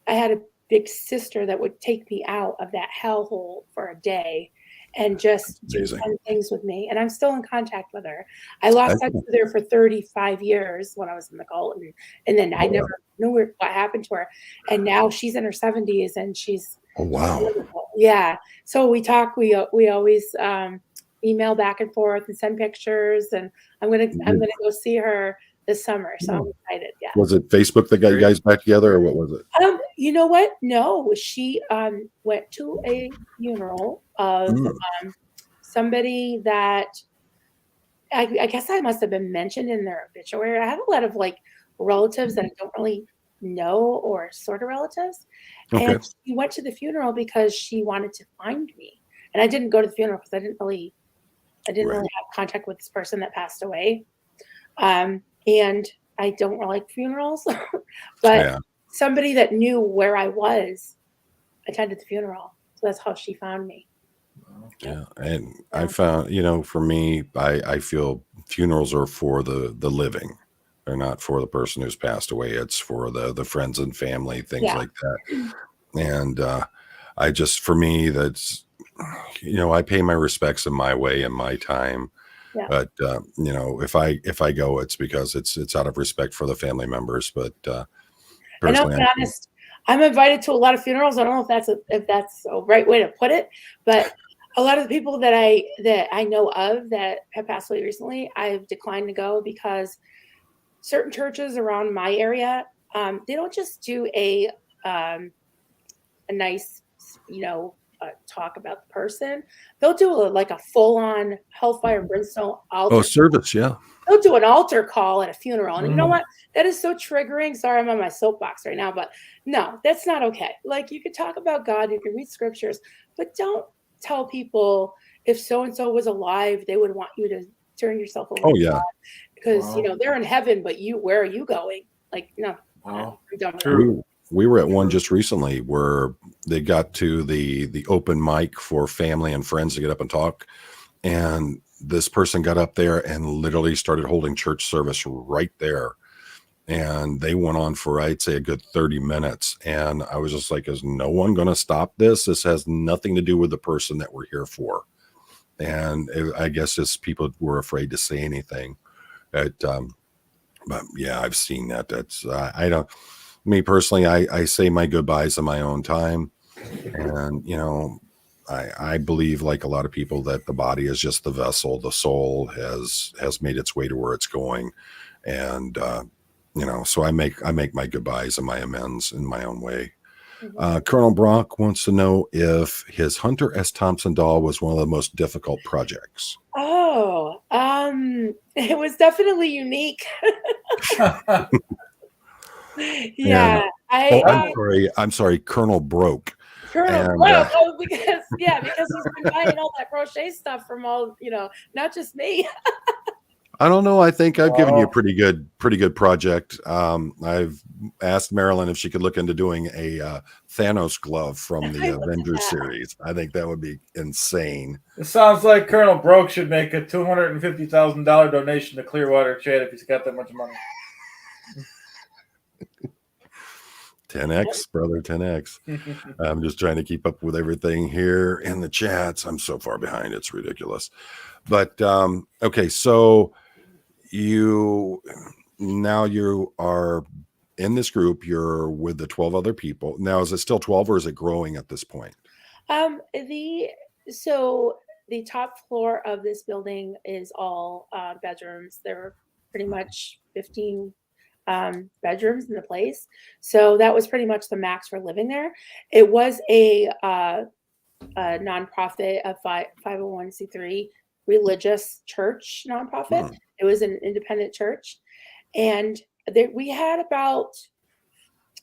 I had a big sister that would take me out of that hellhole for a day and just do Amazing. fun things with me. And I'm still in contact with her. I lost touch with her for 35 years when I was in the cult. And then I never knew what happened to her. And now she's in her 70s and she's wonderful. Yeah. So we talk, we always email back and forth and send pictures. And I'm gonna go see her this summer. So I'm excited. Yeah. Was it Facebook that got you guys back together, or what was it? You know what? No, she went to a funeral of somebody that I guess I must have been mentioned in their obituary. I have a lot of like relatives that I don't really know, or sort of relatives. Okay. And she went to the funeral because she wanted to find me. And I didn't go to the funeral because I didn't really have contact with this person that passed away. And I don't really like funerals, but somebody that knew where I was attended the funeral. So that's how she found me. Yeah. And I found, you know, for me, I feel funerals are for the living. They're not for the person who's passed away. It's for the friends and family, things like that. And I just, for me, that's, you know, I pay my respects in my way, in my time. Yeah. But you know, if I go, it's because it's out of respect for the family members. But and I'll be honest, I'm invited to a lot of funerals. I don't know if that's a right way to put it, but a lot of the people that I know of that have passed away recently, I've declined to go because certain churches around my area, they don't just do a nice, you know, talk about the person. They'll do like a full-on hellfire and brimstone altar. Oh, service, yeah. They'll do an altar call at a funeral. And you know what? That is so triggering. Sorry, I'm on my soapbox right now, but no, that's not okay. Like, you could talk about God, you can read scriptures, but don't tell people if so-and-so was alive, they would want you to turn yourself over to God because, you know, they're in heaven, but where are you going? Like, no. True. We were at one just recently where they got to the open mic for family and friends to get up and talk. And this person got up there and literally started holding church service right there. And they went on for, I'd say, a good 30 minutes. And I was just like, is no one going to stop this? This has nothing to do with the person that we're here for. And I guess just people were afraid to say anything. But yeah, I've seen that. That's, I don't, me personally, I say my goodbyes in my own time. And, you know, I believe, like a lot of people, that the body is just the vessel. The soul has made its way to where it's going. And, you know, so I make my goodbyes and my amends in my own way. Colonel Brock wants to know if his Hunter S. Thompson doll was one of the most difficult projects. Oh, it was definitely unique. Yeah, I'm sorry, Colonel Broke. Colonel Broke. Oh, because he's been buying all that crochet stuff from all, you know, not just me. I don't know. I think I've given you a pretty good project. I've asked Marilyn if she could look into doing a Thanos glove from the Avengers series. I think that would be insane. It sounds like Colonel Broke should make a $250,000 donation to Clearwater Chat if he's got that much money. 10x, brother, 10x. I'm just trying to keep up with everything here in the chats. I'm so far behind. It's ridiculous. But okay, so now you are in this group. You're with the 12 other people. Now, is it still 12 or is it growing at this point? So the top floor of this building is all bedrooms. There were pretty much 15 bedrooms in the place. So that was pretty much the max for living there. It was a nonprofit, a 501c3 religious church nonprofit. It was an independent church. And we had about,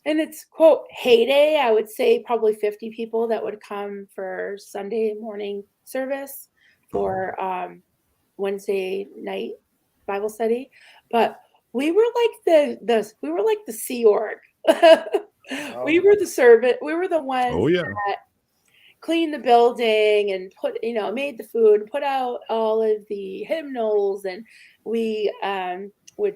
in its quote heyday, I would say probably 50 people that would come for Sunday morning service, for Wednesday night Bible study. But we were like the Sea Org. We were the servant. We were the ones that cleaned the building and made the food, put out all of the hymnals, and we would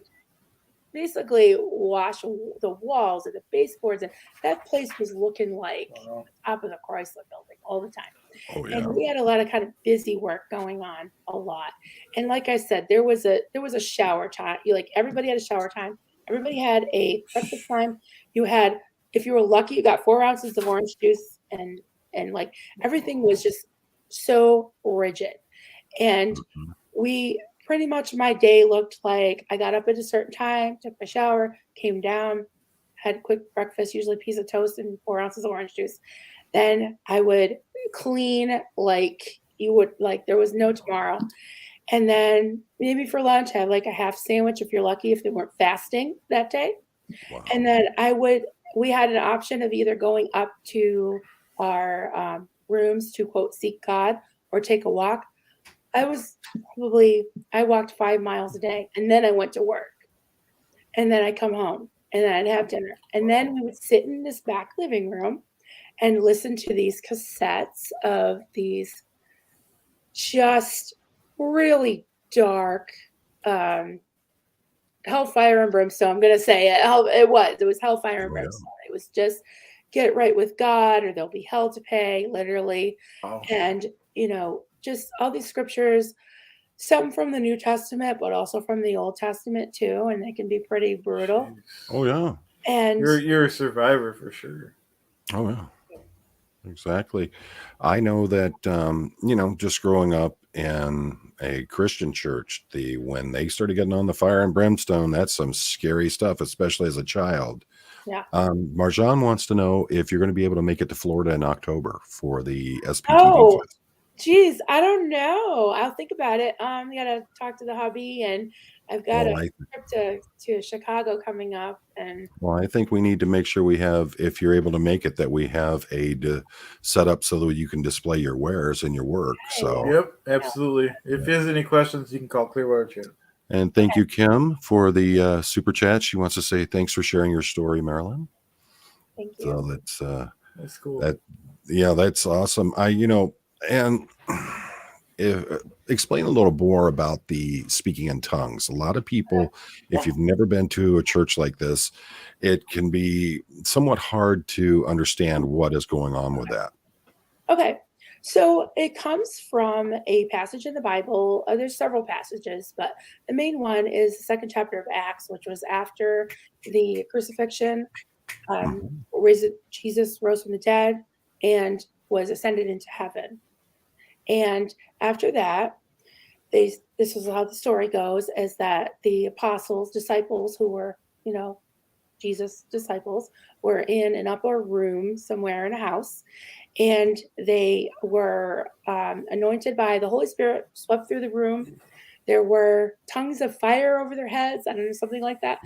basically wash the walls and the baseboards, and that place was looking like the top of the Chrysler building all the time. And we had a lot of kind of busy work going on a lot. And like I said, there was a shower time. Everybody had a shower time. Everybody had a breakfast time. You had, if you were lucky, you got 4 ounces of orange juice, and like everything was just so rigid. And we pretty much, my day looked like I got up at a certain time, took my shower, came down, had a quick breakfast, usually a piece of toast and 4 ounces of orange juice. Then I would clean like there was no tomorrow. And then maybe for lunch, have like a half sandwich if you're lucky, if they weren't fasting that day. Wow. And then we had an option of either going up to our rooms to quote seek God or take a walk. I walked 5 miles a day, and then I went to work, and then I'd come home, and then I'd have dinner, and then we would sit in this back living room and listen to these cassettes of these just really dark hellfire and brimstone. I'm going to say it. It was hellfire and brimstone. It was just get right with God, or there'll be hell to pay, literally. And, just all these scriptures, some from the New Testament, but also from the Old Testament too. And they can be pretty brutal. Oh yeah. And you're a survivor for sure. Oh yeah. Exactly. I know that, just growing up in a Christian church, when they started getting on the fire and brimstone, that's some scary stuff, especially as a child. Yeah. Marjan wants to know if you're going to be able to make it to Florida in October for the SPTV. Oh, geez, I don't know. I'll think about it. I got to talk to the hubby, and I've got a trip to Chicago coming up. And I think we need to make sure we have, if you're able to make it, that we have a set up so that you can display your wares and your work. So yep, absolutely. If there's any questions, you can call Clearwater Chat. And thank you, Kim, for the super chat. She wants to say thanks for sharing your story, Marilyn. Thank you. So that's cool. That's awesome. Explain a little more about the speaking in tongues. A lot of people, if you've never been to a church like this, it can be somewhat hard to understand what is going on with that. Okay. So it comes from a passage in the Bible. There's several passages, but the main one is the 2nd chapter of Acts, which was after the crucifixion. Jesus rose from the dead and was ascended into heaven. And after that, this is how the story goes, is that the disciples who were, Jesus' disciples, were in an upper room somewhere in a house, and they were anointed by the Holy Spirit, swept through the room. There were tongues of fire over their heads, I don't know, something like that.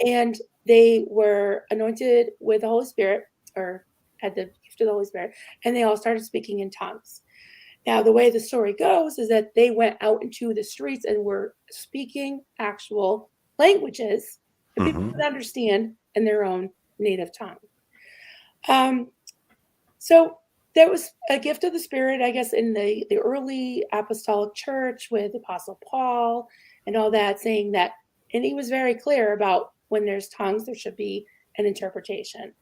And they were anointed with the Holy Spirit, or had the gift of the Holy Spirit, and they all started speaking in tongues. Now, the way the story goes is that they went out into the streets and were speaking actual languages that people could understand in their own native tongue. So there was a gift of the Spirit, I guess, in the early apostolic church with Apostle Paul and all that, saying that, and he was very clear about when there's tongues, there should be an interpretation.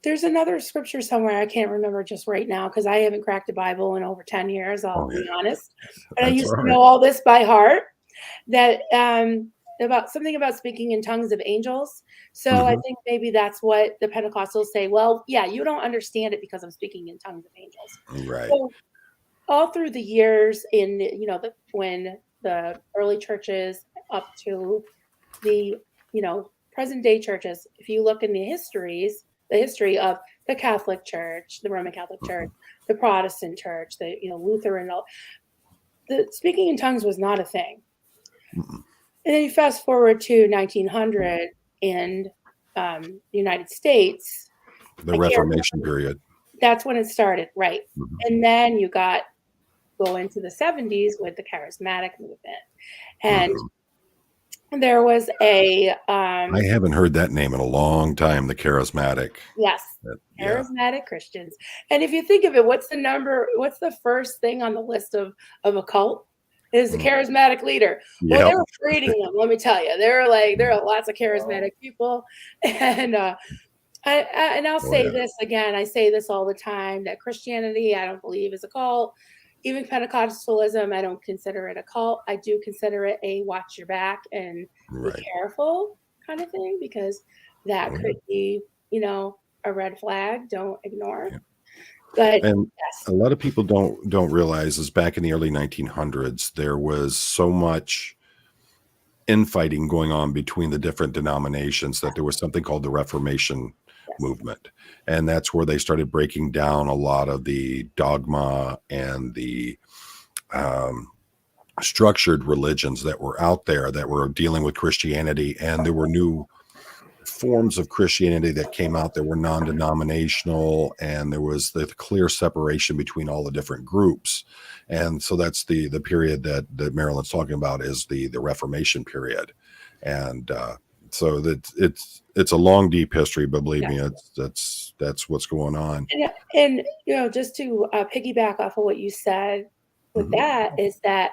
There's another scripture somewhere, I can't remember just right now, because I haven't cracked a Bible in over 10 years, I'll be honest. But I used to know all this by heart, that about something about speaking in tongues of angels. So I Mhm. think maybe that's what the Pentecostals say. Well, yeah, you don't understand it because I'm speaking in tongues of angels. Right. So all through the years in, when the early churches up to the, present day churches, if you look in the history of the Catholic Church, the Roman Catholic Church, Mhm. the Protestant Church, the, Lutheran, all the speaking in tongues was not a thing. Mhm. And then you fast forward to 1900 in the United States. The I can't Reformation remember. period. That's when it started, right? Mhm. And then you go into the 70s with the charismatic movement, and Mhm. there was a I haven't heard that name in a long time, the charismatic. yes, Yeah. charismatic Christians. And if you think of it, what's the first thing on the list of a cult? Is the Mm. charismatic leader. Well, they Yep. were breeding them, let me tell you. There are lots of charismatic people. And I'll Oh, say yeah. this again, I say this all the time, that Christianity, I don't believe is a cult. Even Pentecostalism, I don't consider it a cult. I do consider it a watch your back and be Right. careful kind of thing, because that Oh, could yeah. be, a red flag. Don't ignore. Yeah. But And a yes, lot of people don't realize is back in the early 1900s, there was so much infighting going on between the different denominations that there was something called the Reformation yes, movement. And that's where they started breaking down a lot of the dogma and the um, structured religions that were out there that were dealing with Christianity. And there were new forms of Christianity that came out that were non-denominational, and there was the clear separation between all the different groups. And so that's the period that Marilyn's talking about, is the Reformation period. And so that it's a long, deep history, but believe me, yes. that's what's going on. And just to piggyback off of what you said with Mhm. that, is that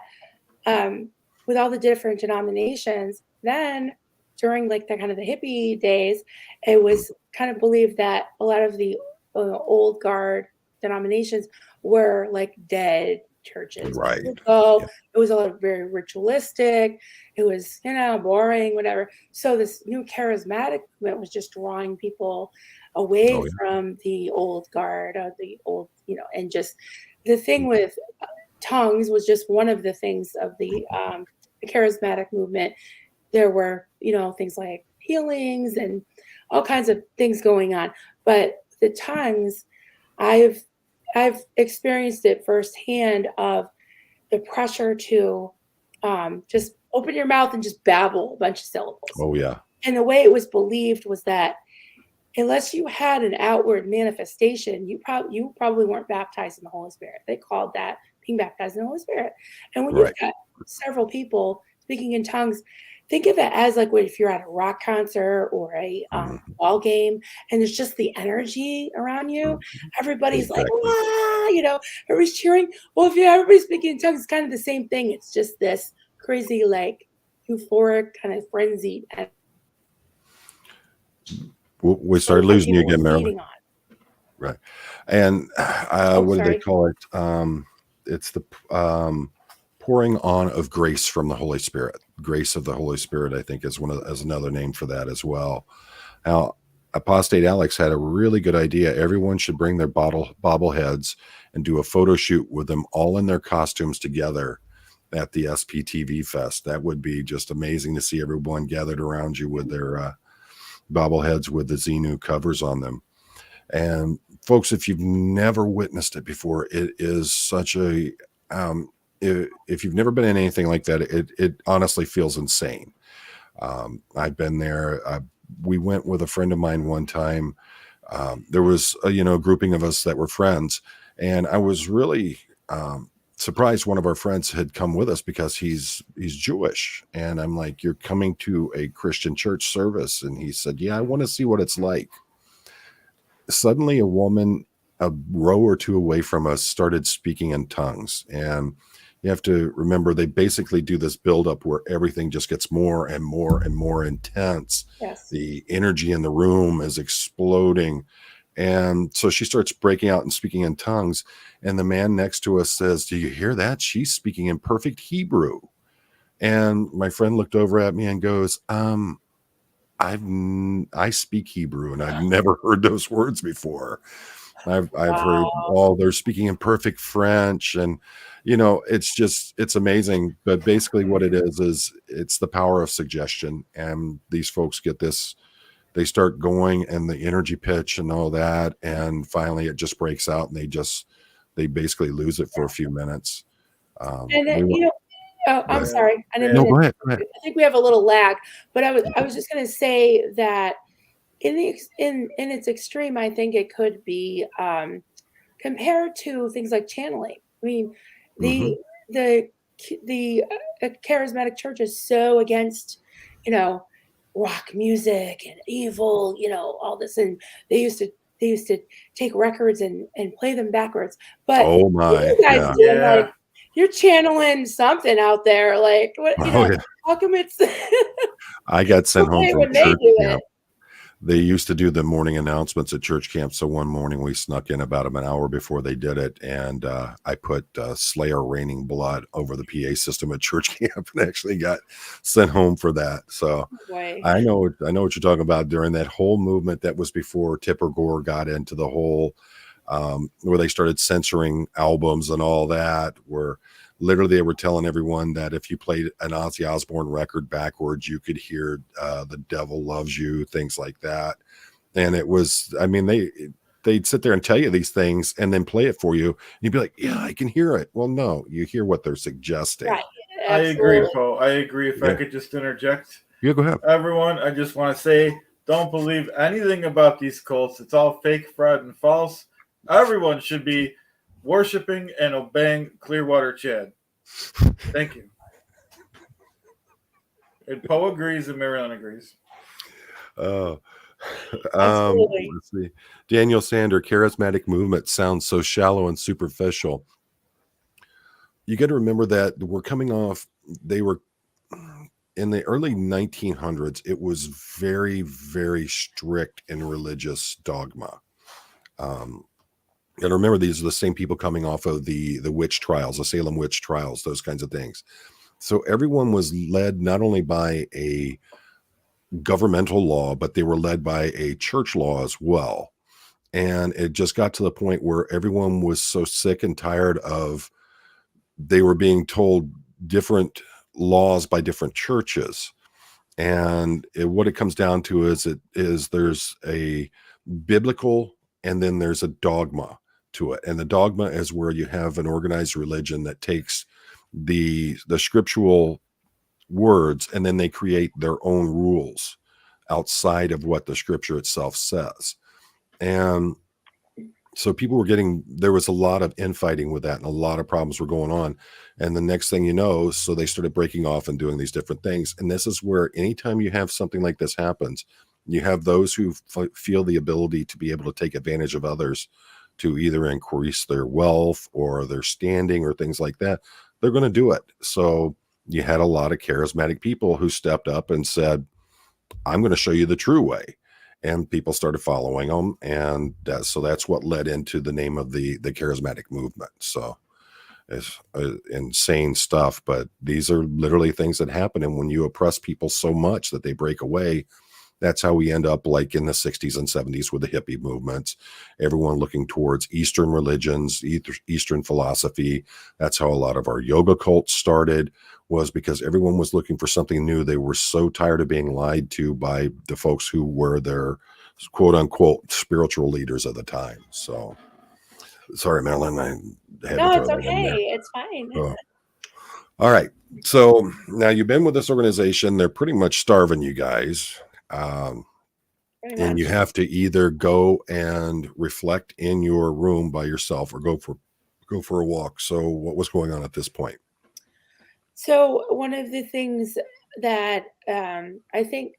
um, with all the different denominations, then during like the kind of the hippie days, it Mhm. was kind of believed that a lot of the old guard denominations were like dead churches. People Right. would go, Yeah. it was all very ritualistic, it was, boring, whatever. So this new charismatic movement was just drawing people away Oh, yeah. from the old guard, the old, and just the thing with tongues was just one of the things of the charismatic movement. There were, things like healings and all kinds of things going on. But the tongues, I've I've experienced it firsthand of the pressure to just open your mouth and just babble a bunch of syllables. Oh, yeah. And the way it was believed was that unless you had an outward manifestation, you probably weren't baptized in the Holy Spirit. They called that being baptized in the Holy Spirit. And when you've Right. got several people speaking in tongues, think of it as like if you're at a rock concert or a Mhm. ball game, and there's just the energy around you. Mhm. Everybody's like, Exactly. "Wow," everybody's cheering. Well, if everybody's speaking in tongues, it's kind of the same thing. It's just this crazy, like euphoric kind of frenzied, and We started things that losing you people were again, Marilyn. feeding on. Right. And Oh, what do they sorry. call it? It's the pouring on of grace from the Holy Spirit. Grace of the Holy Spirit, I think, is as another name for that as well. Now, Apostate Alex had a really good idea. Everyone should bring their bobbleheads and do a photo shoot with them all in their costumes together at the SPTV Fest. That would be just amazing to see everyone gathered around you with their bobbleheads with the Xenu covers on them. And folks, if you've never witnessed it before, it is such a if you've never been in anything like that, it honestly feels insane. I've been there. We went with a friend of mine one time. There was a grouping of us that were friends, and I was really surprised one of our friends had come with us because he's Jewish, and I'm like, "You're coming to a Christian church service?" And he said, "Yeah, I want to see what it's like." Suddenly a woman a row or two away from us started speaking in tongues. And you have to remember, they basically do this buildup where everything just gets more and more and more intense. Yes. The energy in the room is exploding. And so she starts breaking out and speaking in tongues. And the man next to us says, "Do you hear that? She's speaking in perfect Hebrew." And my friend looked over at me and goes, I speak Hebrew and I've never heard those words before. I've heard, Wow. they're speaking in perfect French, and it's amazing. But basically what it is it's the power of suggestion, and these folks get this, they start going, and the energy pitch and all that, and finally it just breaks out, and they basically lose it for a few minutes. And We want, oh, go I'm ahead. sorry. I didn't No, mean go to. ahead. Go ahead. I think we have a little lag, but I was just going to say that in its extreme, I think it could be compared to things like channeling. I mean, Mm-hmm. the the charismatic church is so against, rock music and evil, all this, and they used to take records and play them backwards. But Oh what are my, you guys yeah. doing? Yeah. Like, you're channeling something out there. Like, what, Oh yeah. how come it's I got sent home okay from when they church do camp. it? They used to do the morning announcements at church camp. So one morning we snuck in about an hour before they did it. And I put Slayer Raining Blood over the PA system at church camp, and actually got sent home for that. So Boy. I know what you're talking about. During that whole movement that was before Tipper Gore got into the whole, where they started censoring albums and all that, where literally they were telling everyone that if you played an Ozzy Osbourne record backwards, you could hear "The Devil Loves You," things like that. And it was, I mean, they'd sit there and tell you these things and then play it for you. And you'd be like, yeah, I can hear it. Well, no, you hear what they're suggesting. Right. I agree, Absolutely. Paul. I agree. If I Yeah. could just interject, Yeah, go ahead. everyone, I just want to say, don't believe anything about these cults. It's all fake, fraud, and false. Everyone should be worshiping and obeying Clearwater Chad. Thank you. And Poe agrees, and Marilyn agrees. Absolutely. Let's see. Daniel Sander, charismatic movement sounds so shallow and superficial. You got to remember that we're coming off, they were in the early 1900s. It was very, very strict in religious dogma. And remember, these are the same people coming off of the witch trials, the Salem witch trials, those kinds of things. So everyone was led not only by a governmental law, but they were led by a church law as well. And it just got to the point where everyone was so sick and tired of, they were being told different laws by different churches. And what it comes down to is there's a biblical, and then there's a dogma to it. And the dogma is where you have an organized religion that takes the scriptural words, and then they create their own rules outside of what the scripture itself says. And so people were there was a lot of infighting with that, and a lot of problems were going on. And the next thing you know, so they started breaking off and doing these different things. And this is where anytime you have something like this happens, you have those who feel the ability to be able to take advantage of others to either increase their wealth or their standing or things like that. They're going to do it. So you had a lot of charismatic people who stepped up and said, I'm going to show you the true way. And people started following them. And so that's what led into the name of the charismatic movement. So it's insane stuff, but these are literally things that happen. And when you oppress people so much that they break away, that's how we end up like in the 60s and 70s with the hippie movements, everyone looking towards Eastern religions, Eastern philosophy. That's how a lot of our yoga cults started, was because everyone was looking for something new. They were so tired of being lied to by the folks who were their quote unquote spiritual leaders of the time. So sorry, Marilyn, I had No, to it's throw that in there. okay. It's fine. Oh. All right. So now you've been with this organization. They're pretty much starving you guys. Pretty And you much. have to either go and reflect in your room by yourself or go for a walk. So what was going on at this point? So one of the things that I think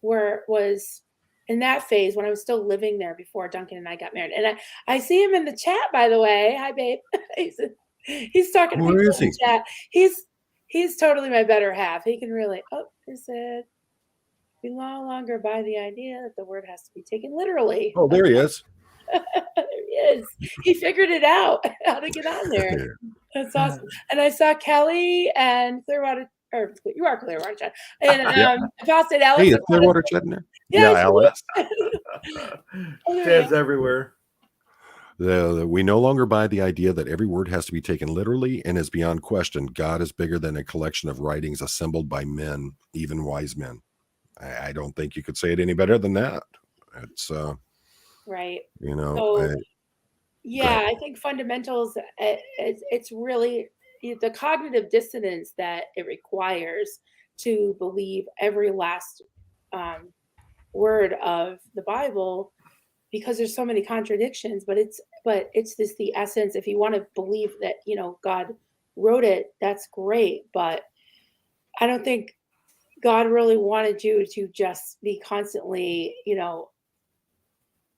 was in that phase when I was still living there before Duncan and I got married, and I see him in the chat, by the way. Hi, babe. he's talking to Who people is in he? the chat. He's totally my better half. He can really. Oh, he said, we no longer buy the idea that the word has to be taken literally. Oh, there he is. There he is. He figured it out how to get on there. That's awesome. And I saw Kelly and Clearwater or you are Clearwater, Chad. And Yeah. Apostle Alex. Hey, is Clearwater Chad in there? Yeah, Yeah, Alex. Chad's everywhere. We no longer buy the idea that every word has to be taken literally and is beyond question. God is bigger than a collection of writings assembled by men, even wise men. I don't think you could say it any better than that. It's, right. you know, So, go yeah, ahead. I think fundamentals, it's really the cognitive dissonance that it requires to believe every last word of the Bible, because there's so many contradictions, but it's this the essence. If you want to believe that, God wrote it, that's great. But I don't think God really wanted you to just be constantly,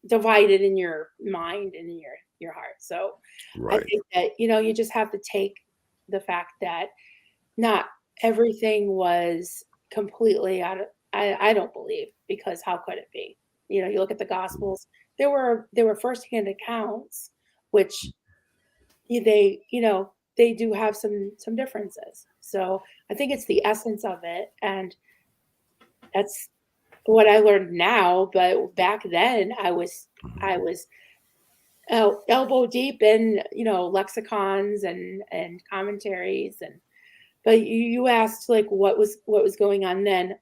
divided in your mind and in your heart. So I Right. think that, you just have to take the fact that not everything was completely out of, I don't believe, because how could it be? You look at the gospels, there were firsthand accounts, which they do have some differences. So I think it's the essence of it, and that's what I learned now. But back then, I was elbow deep in lexicons and commentaries. And but you asked like what was going on then.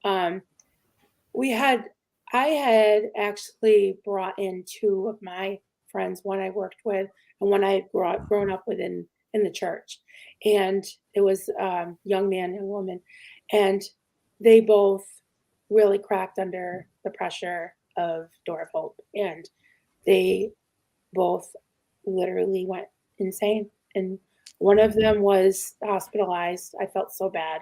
We had I had actually brought in two of my friends, one I worked with and one I had grown up with in the church. And it was young man and woman. And they both really cracked under the pressure of Door of Hope. And they both literally went insane. And one of them was hospitalized. I felt so bad.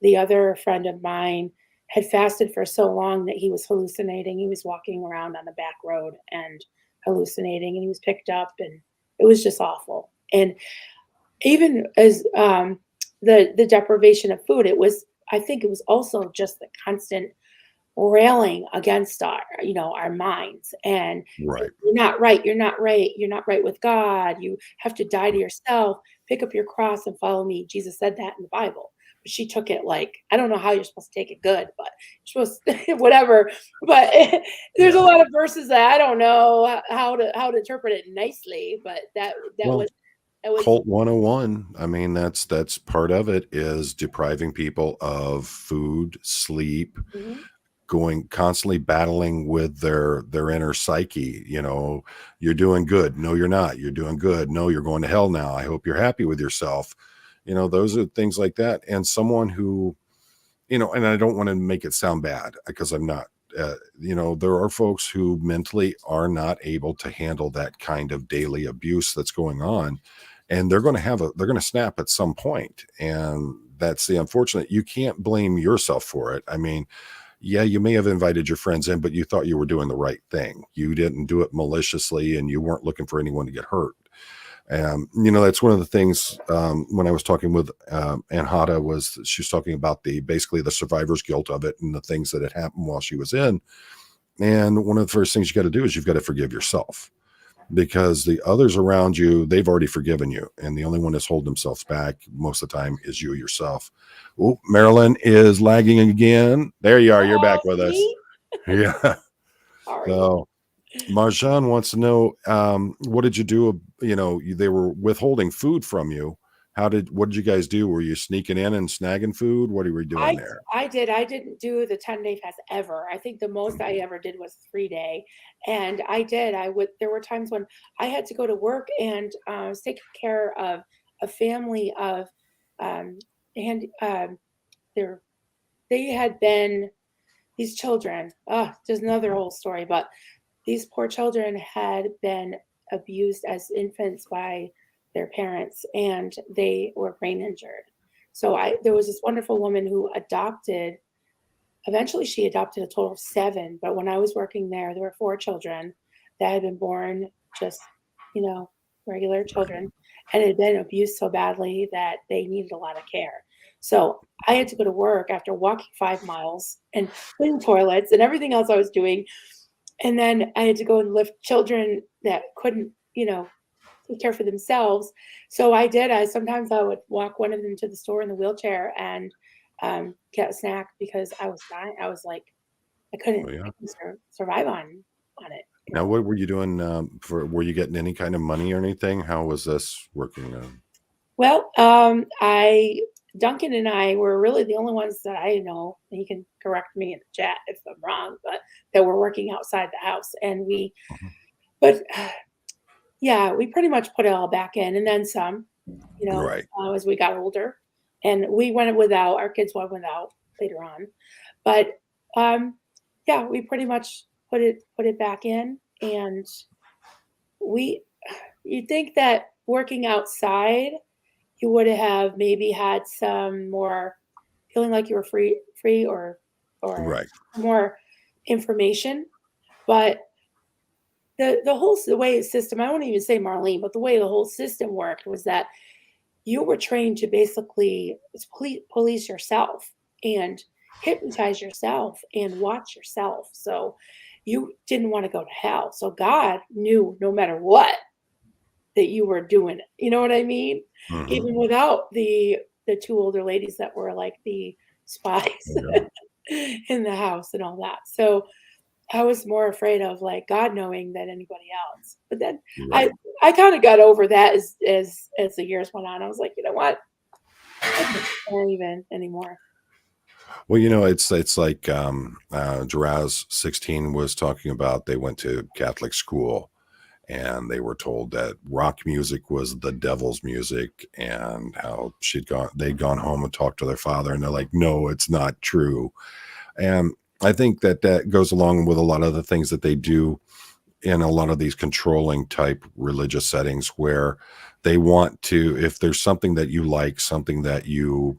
The other friend of mine had fasted for so long that he was hallucinating. He was walking around on the back road and hallucinating, and he was picked up, and it was just awful. And even as the deprivation of food, I think it was also just the constant railing against our minds. And Right. you're not right, you're not right with God, you have to die to yourself, pick up your cross and follow me. Jesus said that in the Bible, but she took it like, I don't know how you're supposed to take it good, but you're supposed to whatever. But there's a Yeah. lot of verses that I don't know how to interpret it nicely, but that Well, was that was Cult 101. I mean, that's part of it, is depriving people of food, sleep, mhm. going constantly battling with their inner psyche. You're doing good. No, you're not. You're doing good. No, you're going to hell now. I hope you're happy with yourself. Those are things like that. And someone who, and I don't want to make it sound bad, because I'm not. There are folks who mentally are not able to handle that kind of daily abuse that's going on, and they're going to snap at some point. And that's the unfortunate. You can't blame yourself for it. I mean, yeah, you may have invited your friends in, but you thought you were doing the right thing. You didn't do it maliciously, and you weren't looking for anyone to get hurt. That's one of the things, when I was talking with Ann Hada, was she was talking about basically the survivor's guilt of it and the things that had happened while she was in. And one of the first things you got to do is you've got to forgive yourself, because the others around you, they've already forgiven you. And the only one that's holding themselves back most of the time is you yourself. Oh, Marilyn is lagging again. There you are. You're Oh, back with us. see? Yeah. Sorry. So Marjan wants to know, what did you do? They were withholding food from you. What did you guys do? Were you sneaking in and snagging food? What are we doing I there? I did. I didn't do the 10-day fast ever. I think the most I ever did was 3-day. And there were times when I had to go to work and was taking care of a family of um and there they had been these children. There's another whole story, but these poor children had been abused as infants by their parents, and they were brain injured. So there was this wonderful woman who adopted. Eventually, she adopted a total of 7. But when I was working there were 4 children that had been born just, regular children, and had been abused so badly that they needed a lot of care. So I had to go to work after walking 5 miles and cleaning toilets and everything else I was doing. And then I had to go and lift children that couldn't, take care for themselves. So I did. Sometimes I would walk one of them to the store in the wheelchair, and get a snack because I was dying. I was like, I couldn't, Oh, yeah. I couldn't survive on it. Now, what were you doing were you getting any kind of money or anything? How was this working? Well, Duncan and I were really the only ones that I know, and he can correct me in the chat if I'm wrong, but that were working outside the house. And Mhm. but yeah, we pretty much put it all back in and then some, Right. as we got older. And we went without, our kids went without later on. But yeah, we pretty much put it back in. And we, you think that working outside, you would have maybe had some more feeling like you were free or Right. more information. But the way the system, I won't even say Marlene, but the way the whole system worked was that you were trained to basically police yourself and hypnotize yourself and watch yourself. So you didn't want to go to hell. So God knew no matter what that you were doing it. You know what I mean? Mhm. Even without the two older ladies that were like the spies Yeah. in the house and all that. So I was more afraid of like God knowing than anybody else. But then I Right. I kind of got over that as the years went on. I was like, you know what? I don't even anymore. Well, it's like Jaraz 16 was talking about. They went to Catholic school and they were told that rock music was the devil's music, and how they'd gone home and talked to their father, and they're like, no, it's not true. And I think that goes along with a lot of the things that they do in a lot of these controlling type religious settings, where they want to, if there's something that you like, something that you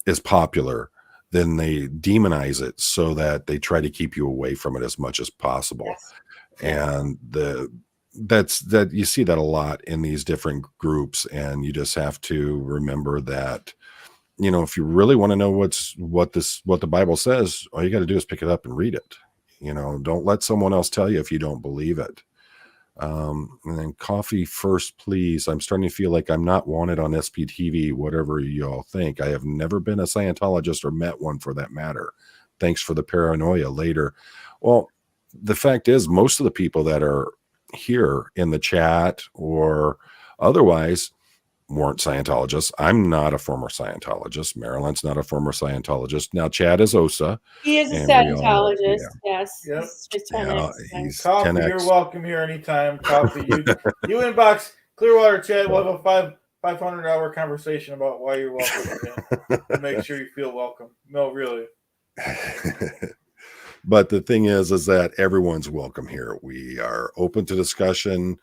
is popular, then they demonize it so that they try to keep you away from it as much as possible. Yes. Yes. And that you see that a lot in these different groups, and you just have to remember that, if you really want to know what the Bible says, all you got to do is pick it up and read it. Don't let someone else tell you if you don't believe it. And then coffee first, please. I'm starting to feel like I'm not wanted on SPTV, whatever y'all think. I have never been a Scientologist or met one for that matter. Thanks for the paranoia later. Well, the fact is, most of the people that are here in the chat or otherwise weren't Scientologists. I'm not a former Scientologist. Marilyn's not a former Scientologist. Now, Chad is OSA, He is a and we all, Scientologist. yeah, Yes. Yep. He's yeah, 10x. he's Coffee, you're 10x. welcome here anytime. Coffee, you inbox Clearwater chat. We'll have a 500-hour conversation about why you're welcome again. To make sure you feel welcome. No, really. But the thing is that everyone's welcome here. We are open to discussion.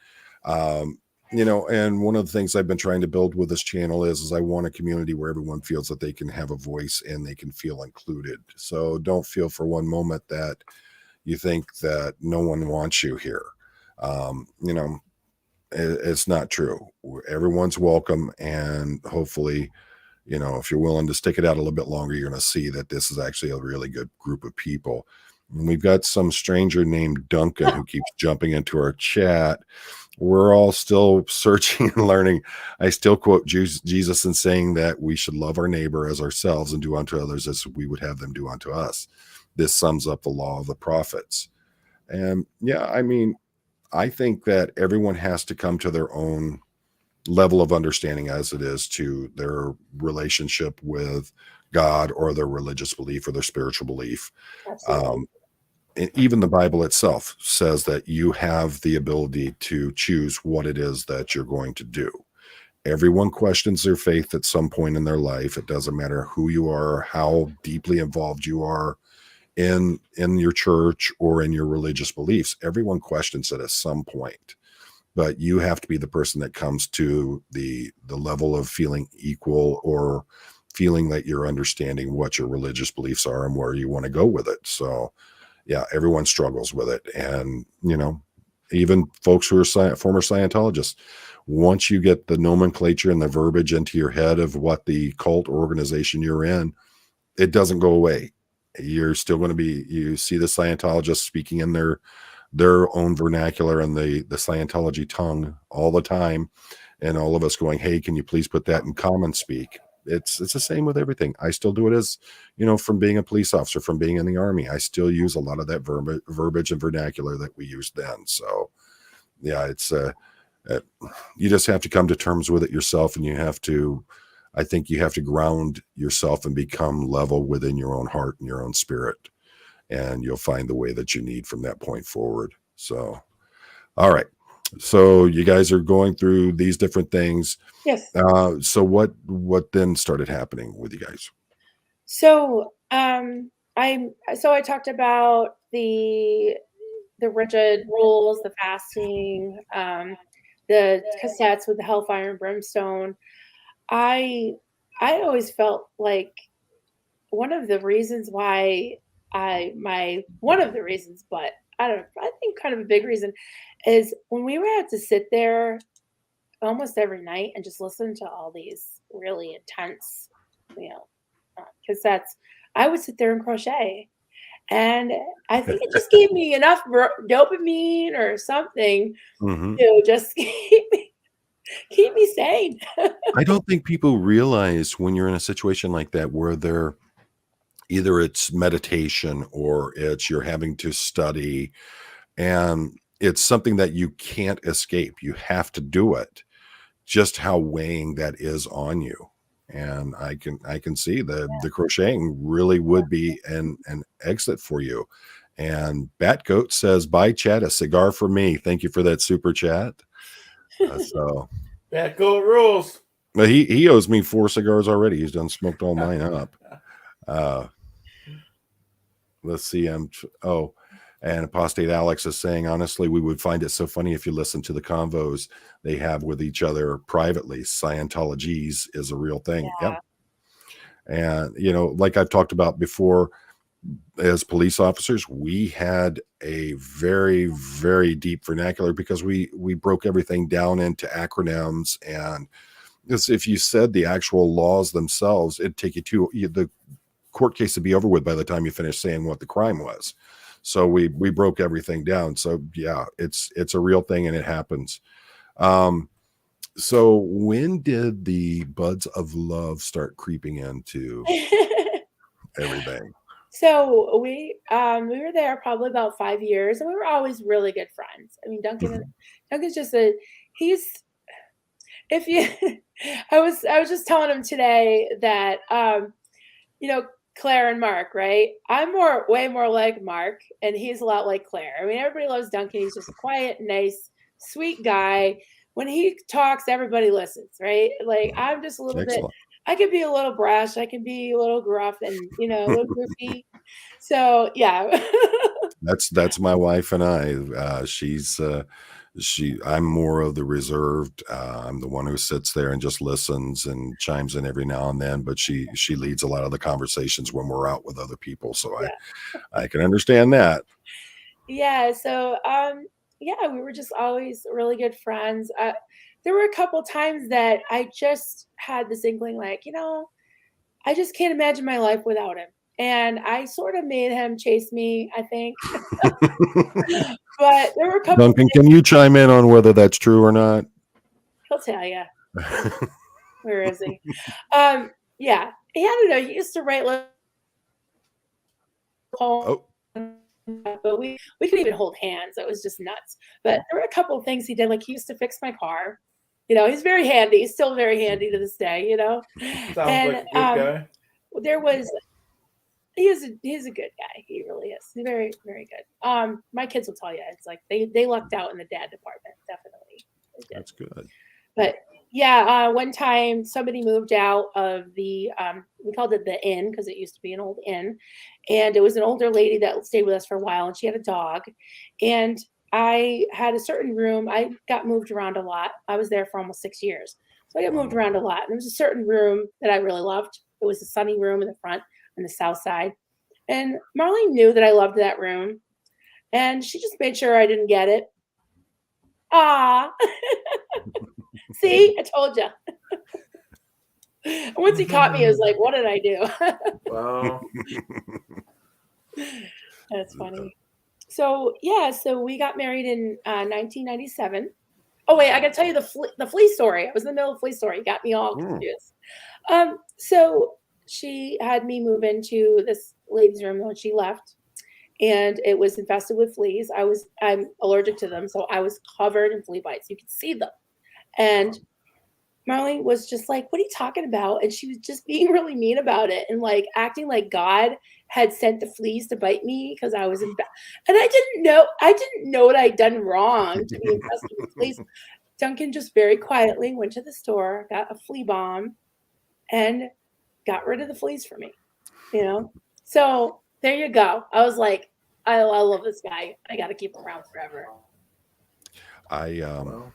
And one of the things I've been trying to build with this channel is I want a community where everyone feels that they can have a voice and they can feel included. So don't feel for one moment that you think that no one wants you here. It's not true. Everyone's welcome, and hopefully, if you're willing to stick it out a little bit longer, you're going to see that this is actually a really good group of people. And we've got some stranger named Duncan who keeps jumping into our chat. We're all still searching and learning. I still quote Jesus in saying that we should love our neighbor as ourselves and do unto others as we would have them do unto us. This sums up the law of the prophets. And yeah, I think that everyone has to come to their own level of understanding as it is to their relationship with God or their religious belief or their spiritual belief. Absolutely. And even the Bible itself says that you have the ability to choose what it is that you're going to do. Everyone questions their faith at some point in their life. It doesn't matter who you are, how deeply involved you are in your church or in your religious beliefs. Everyone questions it at some point. But you have to be the person that comes to the level of feeling equal or feeling that you're understanding what your religious beliefs are and where you want to go with it. So yeah, everyone struggles with it. And, even folks who are former Scientologists, once you get the nomenclature and the verbiage into your head of what the cult or organization you're in, it doesn't go away. You're still going to be, you see the Scientologists speaking in their own vernacular and the Scientology tongue all the time. And all of us going, hey, can you please put that in common speak? it's the same with everything. I still do it as, from being a police officer, from being in the Army. I still use a lot of that verbiage and vernacular that we used then. So yeah, it's you just have to come to terms with it yourself, and I think you have to ground yourself and become level within your own heart and your own spirit, and you'll find the way that you need from that point forward. So, all right. So you guys are going through these different things. Yes. So what then started happening with you guys? So I talked about the rigid rules, the fasting, the cassettes with the hellfire and brimstone. I always felt like one of the reasons, but I think kind of a big reason is when we would have to sit there almost every night and just listen to all these really intense, cassettes. I would sit there and crochet, and I think it just gave me enough dopamine or something to just keep me sane. I don't think people realize when you're in a situation like that where either it's meditation or it's you're having to study, and it's something that you can't escape. You have to do it. Just how weighing that is on you. And I can see the crocheting really would be an exit for you. And Batgoat says, "Bye, Chad. A cigar for me." Thank you for that super chat. So Batgoat rules. but he owes me 4 cigars already. He's done smoked all mine up. Let's see. And Apostate Alex is saying, honestly, we would find it so funny if you listen to the convos they have with each other privately. Scientologies is a real thing. Yeah. And, like I've talked about before, as police officers, we had a very, very deep vernacular because we broke everything down into acronyms. And if you said the actual laws themselves, it'd take the court case to be over with by the time you finish saying what the crime was. So we broke everything down. So yeah, it's a real thing and it happens. So when did the buds of love start creeping into everything? So we were there probably about 5 years, and we were always really good friends. I mean, Duncan's just I was just telling him today that Claire and Mark, right? I'm way more like Mark, and he's a lot like Claire. I mean, everybody loves Duncan. He's just a quiet, nice, sweet guy. When he talks, everybody listens, right? Like I'm just a little bit. I could be a little brash. I can be a little gruff, and a little goofy. So yeah. That's my wife and I. I'm more of the reserved. I'm the one who sits there and just listens and chimes in every now and then, but she leads a lot of the conversations when we're out with other people. So I can understand that. Yeah. So we were just always really good friends. There were a couple times that I just had this inkling, like, I just can't imagine my life without him. And I sort of made him chase me, I think. But there were a couple. Duncan, can you chime in on whether that's true or not? He'll tell you. Where is he? Yeah. I don't know. He used to write little poems, but we could even hold hands. It was just nuts. But there were a couple of things he did. Like he used to fix my car. He's very handy. He's still very handy to this day. Sounds like a good guy. There was. He's a good guy. He really is. He's very, very good. My kids will tell you, it's like they lucked out in the dad department. Definitely. That's good. But yeah, one time somebody moved out of the we called it the inn because it used to be an old inn, and it was an older lady that stayed with us for a while, and she had a dog, and I had a certain room. I got moved around a lot. I was there for almost 6 years, so I got moved around a lot. And there was a certain room that I really loved. It was a sunny room in the front on the south side, and Marlene knew that I loved that room, and she just made sure I didn't get it. Ah. See, I told you. Once he caught me, I was like, what did I do? Wow. That's funny. So, so we got married in 1997. Oh, wait, I got to tell you the flea story. I was in the middle of the flea story. It got me all confused. So she had me move into this lady's room when she left, and it was infested with fleas. I'm allergic to them, so I was covered in flea bites. You could see them. And Marlene was just like, "What are you talking about?" And she was just being really mean about it and like acting like God had sent the fleas to bite me because I was in bed. And I didn't know what I'd done wrong to be infested with fleas. Duncan just very quietly went to the store, got a flea bomb, and got rid of the fleas for me. You know? So there you go. I was like, I love this guy. I got to keep him around forever. I Wow.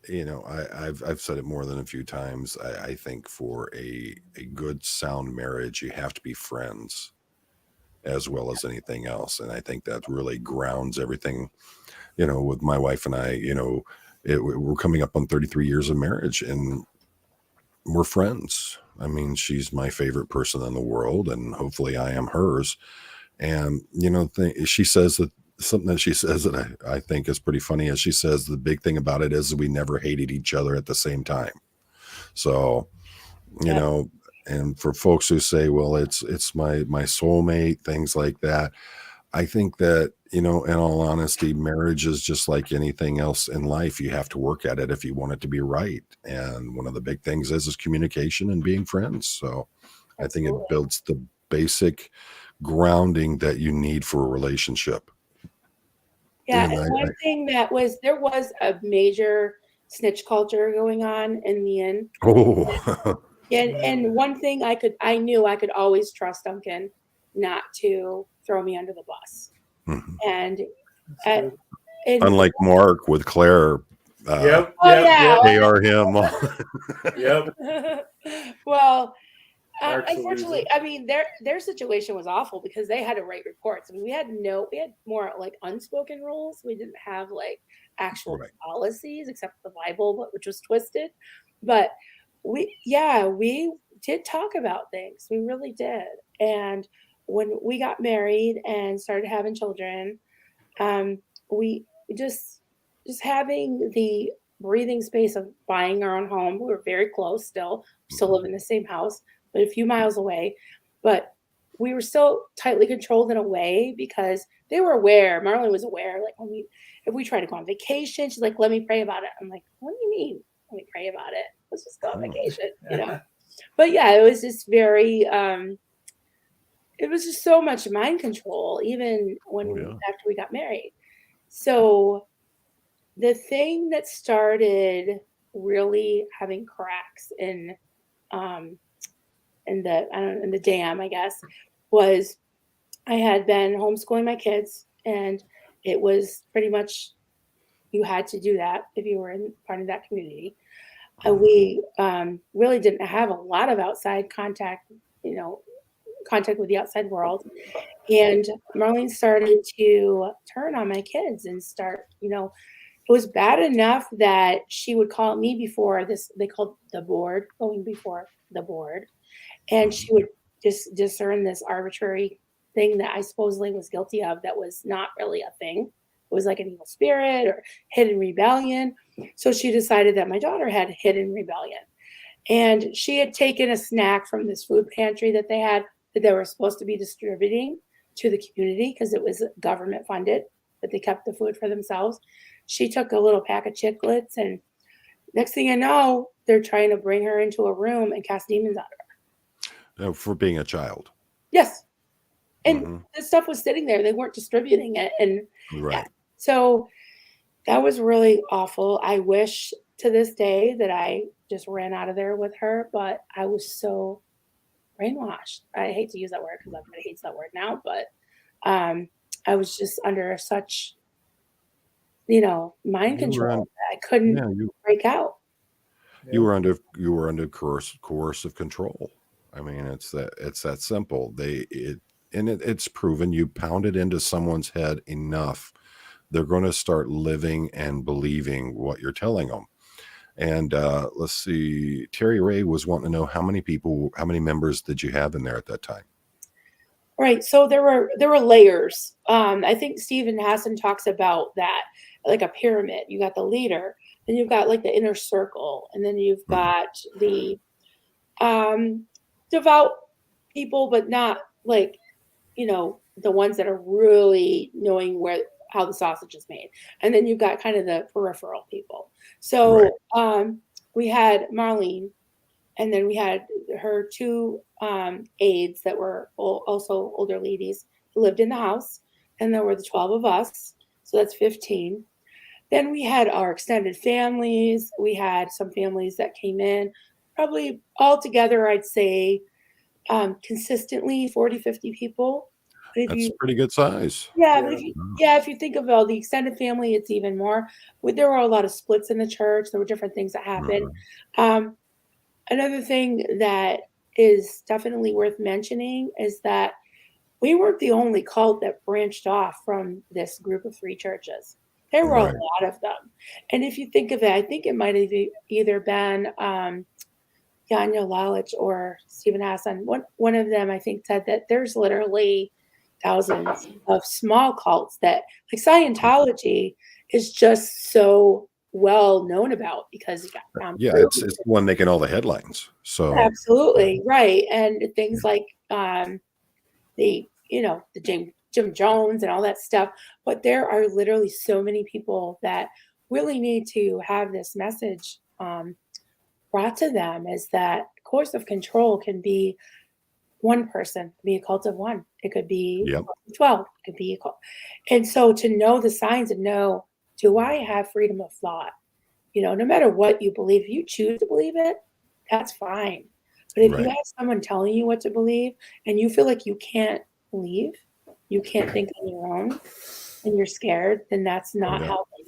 I've said it more than a few times. I think for a good sound marriage, you have to be friends as well as anything else, and I think that really grounds everything. With my wife and I, we're coming up on 33 years of marriage, and we're friends. I mean, she's my favorite person in the world, and hopefully, I am hers. And she says that something that she says that I think is pretty funny is she says the big thing about it is we never hated each other at the same time. So, you Yeah. know, and for folks who say, well, it's my soulmate, things like that, I think that, in all honesty, marriage is just like anything else in life. You have to work at it if you want it to be right. And one of the big things is communication and being friends. So I think it Absolutely. builds the basic grounding that you need for a relationship. Yeah, And and one thing there was a major snitch culture going on in the inn. oh, And one thing I knew I could always trust Duncan not to throw me under the bus. And That's uh, good. and unlike Mark with Claire, Yep. oh Yep. yeah, Yep. KR him. Yep. well, Mark's the unfortunately, loser. I mean their situation was awful because they had to write reports. I mean we had more like unspoken rules. We didn't have like actual Right. policies except the Bible, which was twisted. But we did talk about things. We really did. And when we got married and started having children, um, we just having the breathing space of buying our own home. We were very close still. We still live in the same house, but a few miles away. But we were still tightly controlled in a way because they were aware. Marilyn was aware. Like if we tried to go on vacation, she's like, "Let me pray about it." I'm like, "What do you mean? Let me pray about it? Let's just go on vacation." But yeah, it was just very. It was just so much mind control, even Oh, yeah. after we got married. So the thing that started really having cracks um in the dam, I guess, was I had been homeschooling my kids, and it was pretty much you had to do that if you were in part of that community. And we really didn't have a lot of outside contact, you know, contact with the outside world. And Marlene started to turn on my kids and it was bad enough that she would call me before this, they called the board, going before the board. And she would just discern this arbitrary thing that I supposedly was guilty of that was not really a thing. It was like an evil spirit or hidden rebellion. So she decided that my daughter had hidden rebellion. And she had taken a snack from this food pantry that they had that they were supposed to be distributing to the community because it was government funded, but they kept the food for themselves. She took a little pack of chiclets, and next thing I know, they're trying to bring her into a room and cast demons out of her. For being a child. Yes. And hmm this stuff was sitting there. They weren't distributing it. And yeah. Right. So that was really awful. I wish to this day that I just ran out of there with her, but I was so brainwashed. I hate to use that word because everybody hates that word now, but I was just under such, mind You were control on. that I couldn't Yeah. break out. You were under coercive control. I mean, it's that simple. It's proven. You pound it into someone's head enough, they're going to start living and believing what you're telling them. And let's see, Terry Ray was wanting to know how many members did you have in there at that time? Right. So there were layers. I think Stephen Hassan talks about that like a pyramid. You got the leader, then you've got like the inner circle, and then you've got the devout people, but not like, the ones that are really knowing how the sausage is made. And then you've got kind of the peripheral people. Right. So we had Marlene, and then we had her two aides that were also older ladies who lived in the house. And there were the 12 of us. So that's 15. Then we had our extended families. We had some families that came in, probably altogether, I'd say consistently 40, 50 people. But if That's you, a pretty good size. yeah, but Yeah. if you think of all the extended family, it's even more. There were a lot of splits in the church. There were different things that happened. Um, Another thing that is definitely worth mentioning is that we weren't the only cult that branched off from this group of three churches. There were a Right. lot of them. And if you think of it, I think it might have either been Yanya Lalich or Stephen Hassan. One of them, I think, said that there's literally thousands of small cults that, like Scientology, is just so well known about because you got Tom Yeah, Cruise. it's the one making all the headlines. So Absolutely right, and things like the Jim Jones and all that stuff. But there are literally so many people that really need to have this message brought to them, is that course of control can be one person, it could be a cult of one, it could be yep. 12, it could be a cult. And so to know the signs and know, do I have freedom of thought? No matter what you believe, if you choose to believe it, that's fine. But if you Right. have someone telling you what to believe and you feel like you can't believe, you can't think on your own, and you're scared, then that's not Yeah. helping.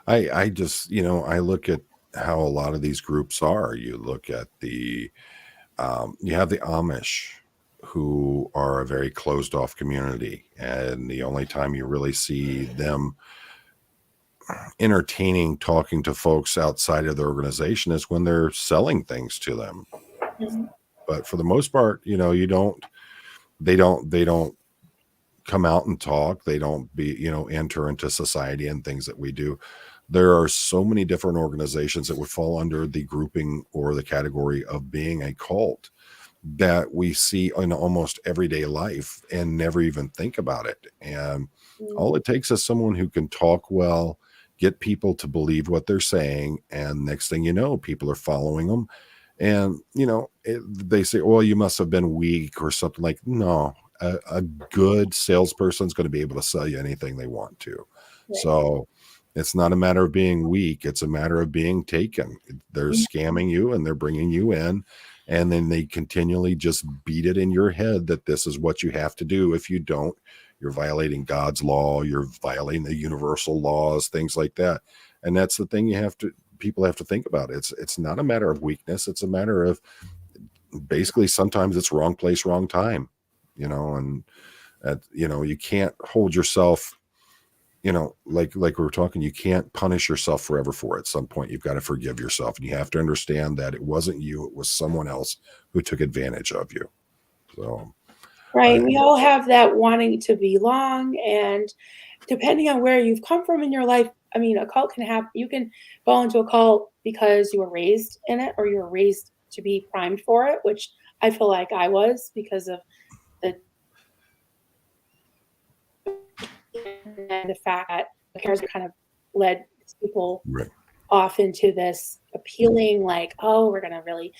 I just, I look at how a lot of these groups are. You look at you have the Amish, who are a very closed off community. And the only time you really see them entertaining talking to folks outside of the organization is when they're selling things to them. Mhm. But for the most part, they don't come out and talk. They don't enter into society and things that we do. There are so many different organizations that would fall under the grouping or the category of being a cult that we see in almost everyday life and never even think about it. And all it takes is someone who can talk well, get people to believe what they're saying. And next thing you know, people are following them. And, they say, well, you must have been weak or something. Like, no, a good salesperson's going to be able to sell you anything they want to. Right. So it's not a matter of being weak. It's a matter of being taken. They're scamming you and they're bringing you in. And then they continually just beat it in your head that this is what you have to do. If you don't, you're violating God's law. You're violating the universal laws, things like that. And that's the thing people have to think about. It's not a matter of weakness. It's a matter of basically sometimes it's wrong place, wrong time, and you can't hold yourself, like we were talking, you can't punish yourself forever for it. At some point, you've got to forgive yourself, and you have to understand that it wasn't you, it was someone else who took advantage of you. So, Right. We all have that wanting to belong, and depending on where you've come from in your life, I mean, a cult can happen. You can fall into a cult because you were raised in it, or you were raised to be primed for it, which I feel like I was because of the fact that the parents kind of led people right. off into this appealing, like, oh, we're going to really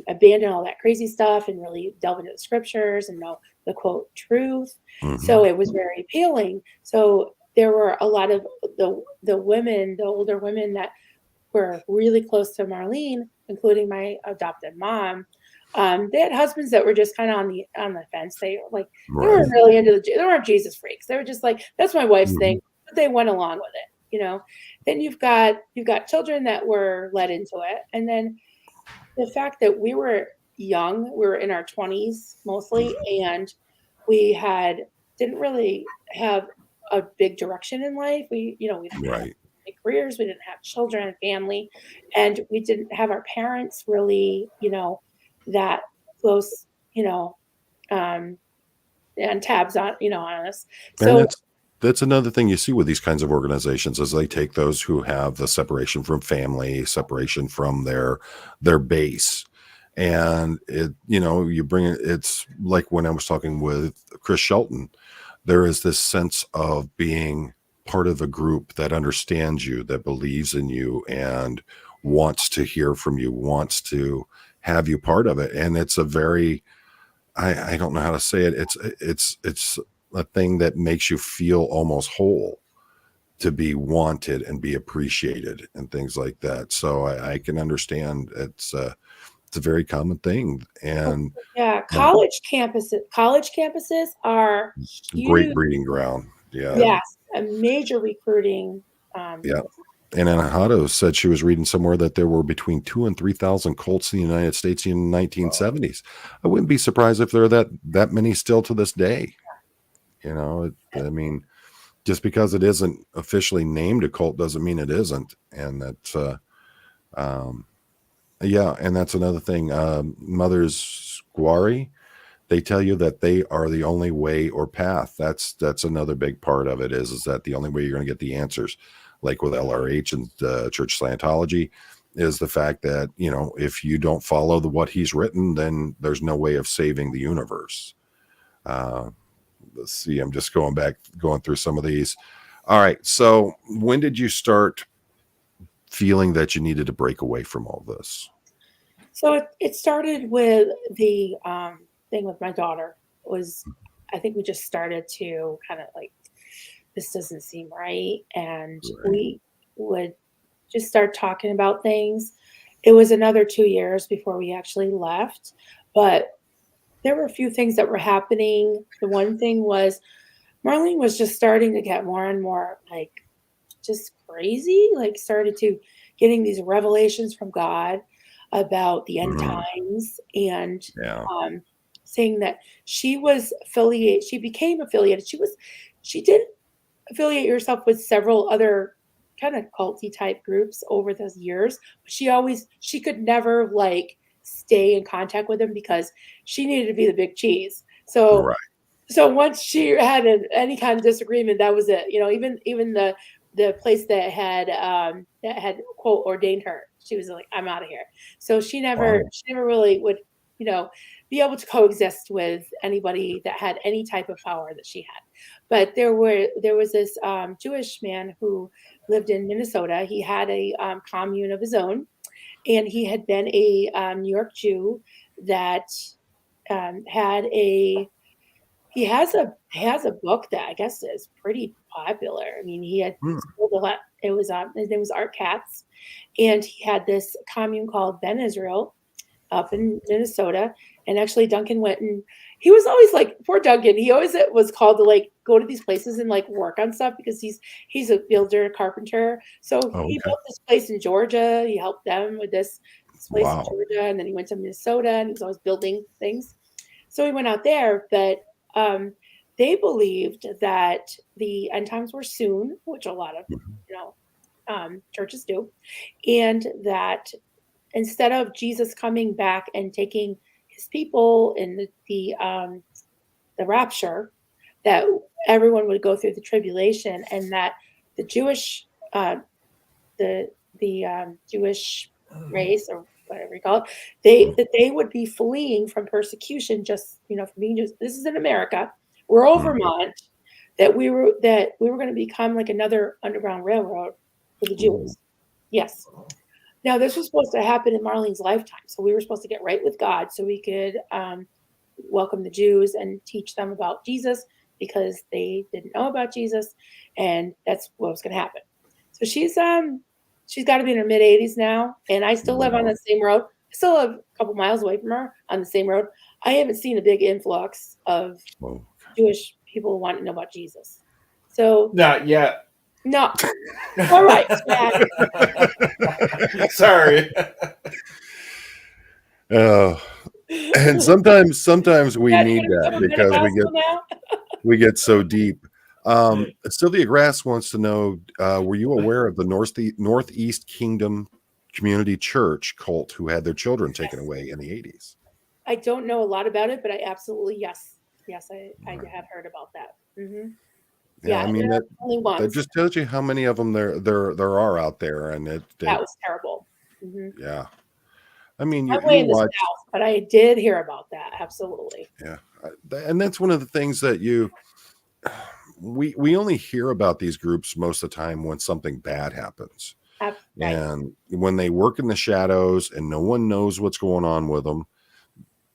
abandon all that crazy stuff and really delve into the scriptures and know the quote truth. Mm-hmm. So it was very appealing. So there were a lot of the women, the older women that were really close to Marlene, including my adopted mom. They had husbands that were just kind of on the fence. They were like, they weren't really into they weren't Jesus freaks. They were just like, that's my wife's thing, but they went along with it. Then you've got children that were led into it, and then the fact that we were young, we were in our 20s mostly, and we didn't really have a big direction in life. We didn't have big careers, we didn't have children and family, and we didn't have our parents really, that close, and tabs on us. So And that's another thing you see with these kinds of organizations, is they take those who have the separation from family, separation from their base, And you bring it. It's like when I was talking with Chris Shelton, there is this sense of being part of a group that understands you, that believes in you, and wants to hear from you, wants to have you part of it. And it's a very, I don't know how to say it. It's a thing that makes you feel almost whole, to be wanted and be appreciated and things like that. So I can understand it's a very common thing. And Yeah, college campuses are great huge. breeding ground. Yeah. Yes, a major recruiting. Yeah. And Anahado said she was reading somewhere that there were between 2,000 and 3,000 cults in the United States in the 1970s. I wouldn't be surprised if there are that many still to this day. I mean, just because it isn't officially named a cult doesn't mean it isn't. And that's, yeah. And that's another thing. Mothers Guari, they tell you that they are the only way or path. That's another big part of it is that the only way you're going to get the answers, like with LRH and Church Scientology, is the fact that, if you don't follow what he's written, then there's no way of saving the universe. Let's see, I'm just going through some of these. All right. So when did you start feeling that you needed to break away from all this? So it started with the thing with my daughter. I think we just started to kind of like, this doesn't seem right. And we would just start talking about things. It was another 2 years before we actually left, but there were a few things that were happening. The one thing was Marlene was just starting to get more and more like just crazy, like started to getting these revelations from God about the end times, and saying that she became affiliated. She did affiliate herself with several other kind of culty type groups over those years, but she could never like stay in contact with them because she needed to be the big cheese. So once she had any kind of disagreement, that was it. Even the place that had quote ordained her, she was like, I'm out of here. So she never really would, be able to coexist with anybody that had any type of power that she had. But there was this Jewish man who lived in Minnesota. He had a commune of his own, and he had been a New York Jew that he has a book that I guess is pretty popular. I mean, he had sold a lot. It was his name was Art Katz, and he had this commune called Ben Israel up in Minnesota. And actually, Duncan went, and he was always like, poor Duncan. He always was called to like go to these places and like work on stuff because he's a builder, carpenter. So he built this place in Georgia. He helped them with this place in Georgia, and then he went to Minnesota, and he was always building things. So he went out there, but they believed that the end times were soon, which a lot of churches do, and that instead of Jesus coming back and taking his people in the rapture, that everyone would go through the tribulation, and that the Jewish Jewish race, or whatever you call it, that they would be fleeing from persecution, just from being Jews. This is in America. We're over Vermont. That we were going to become like another underground railroad for the Jews. Yes. Now this was supposed to happen in Marlene's lifetime, so we were supposed to get right with God, so we could welcome the Jews and teach them about Jesus, because they didn't know about Jesus, and that's what was going to happen. So she's got to be in her mid-80s now, and I still live on the same road. I still live a couple miles away from her on the same road. I haven't seen a big influx of Jewish people wanting to know about Jesus. So not yet. No. All right. Sorry. And sometimes we need that because we get so deep. Sylvia Grass wants to know, were you aware of the Northeast Kingdom Community Church cult who had their children taken away in the 80s? I don't know a lot about it, but I absolutely, yes, I have heard about that. Mm-hmm. Yeah, I mean that just tells you how many of them there are out there, and that was terrible. Mm-hmm. Yeah. I mean, I'm way you in the watch, South, but I did hear about that. Absolutely. yeah, and that's one of the things that we only hear about these groups most of the time when something bad happens, Right. and when they work in the shadows and no one knows what's going on with them.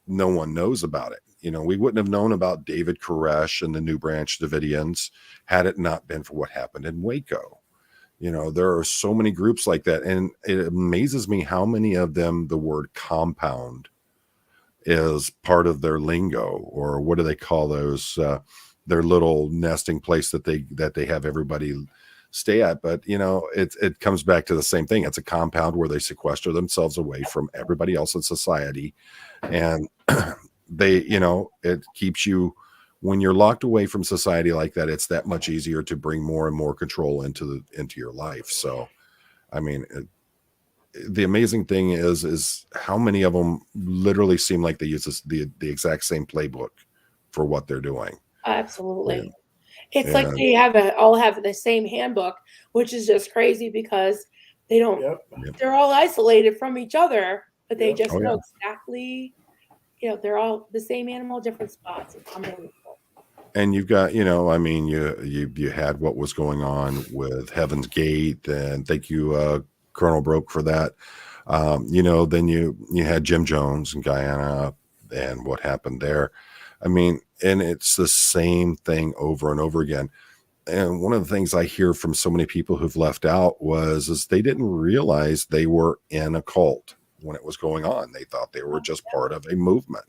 No one knows about it. We wouldn't have known about David Koresh and the New Branch Davidians had it not been for what happened in Waco. There are so many groups like that, and it amazes me how many of them the word compound is part of their lingo, or what do they call those? Their little nesting place that they have everybody stay at. But it comes back to the same thing. It's a compound where they sequester themselves away from everybody else in society, and it keeps you, when you're locked away from society like that, it's that much easier to bring more and more control into your life. So I mean, the amazing thing is how many of them literally seem like they use the exact same playbook for what they're doing. Absolutely. And, It's like they all have the same handbook, which is just crazy because they don't. Yep. They're all isolated from each other, but they Yep. just Oh, know yeah. exactly. They're all the same animal, different spots. It's unbelievable. And you've got, I mean, you had what was going on with Heaven's Gate, and thank you, Colonel Broke, for that. Then you had Jim Jones in Guyana and what happened there. I mean, and it's the same thing over and over again. And one of the things I hear from so many people who've left out is they didn't realize they were in a cult when it was going on. They thought they were just part of a movement.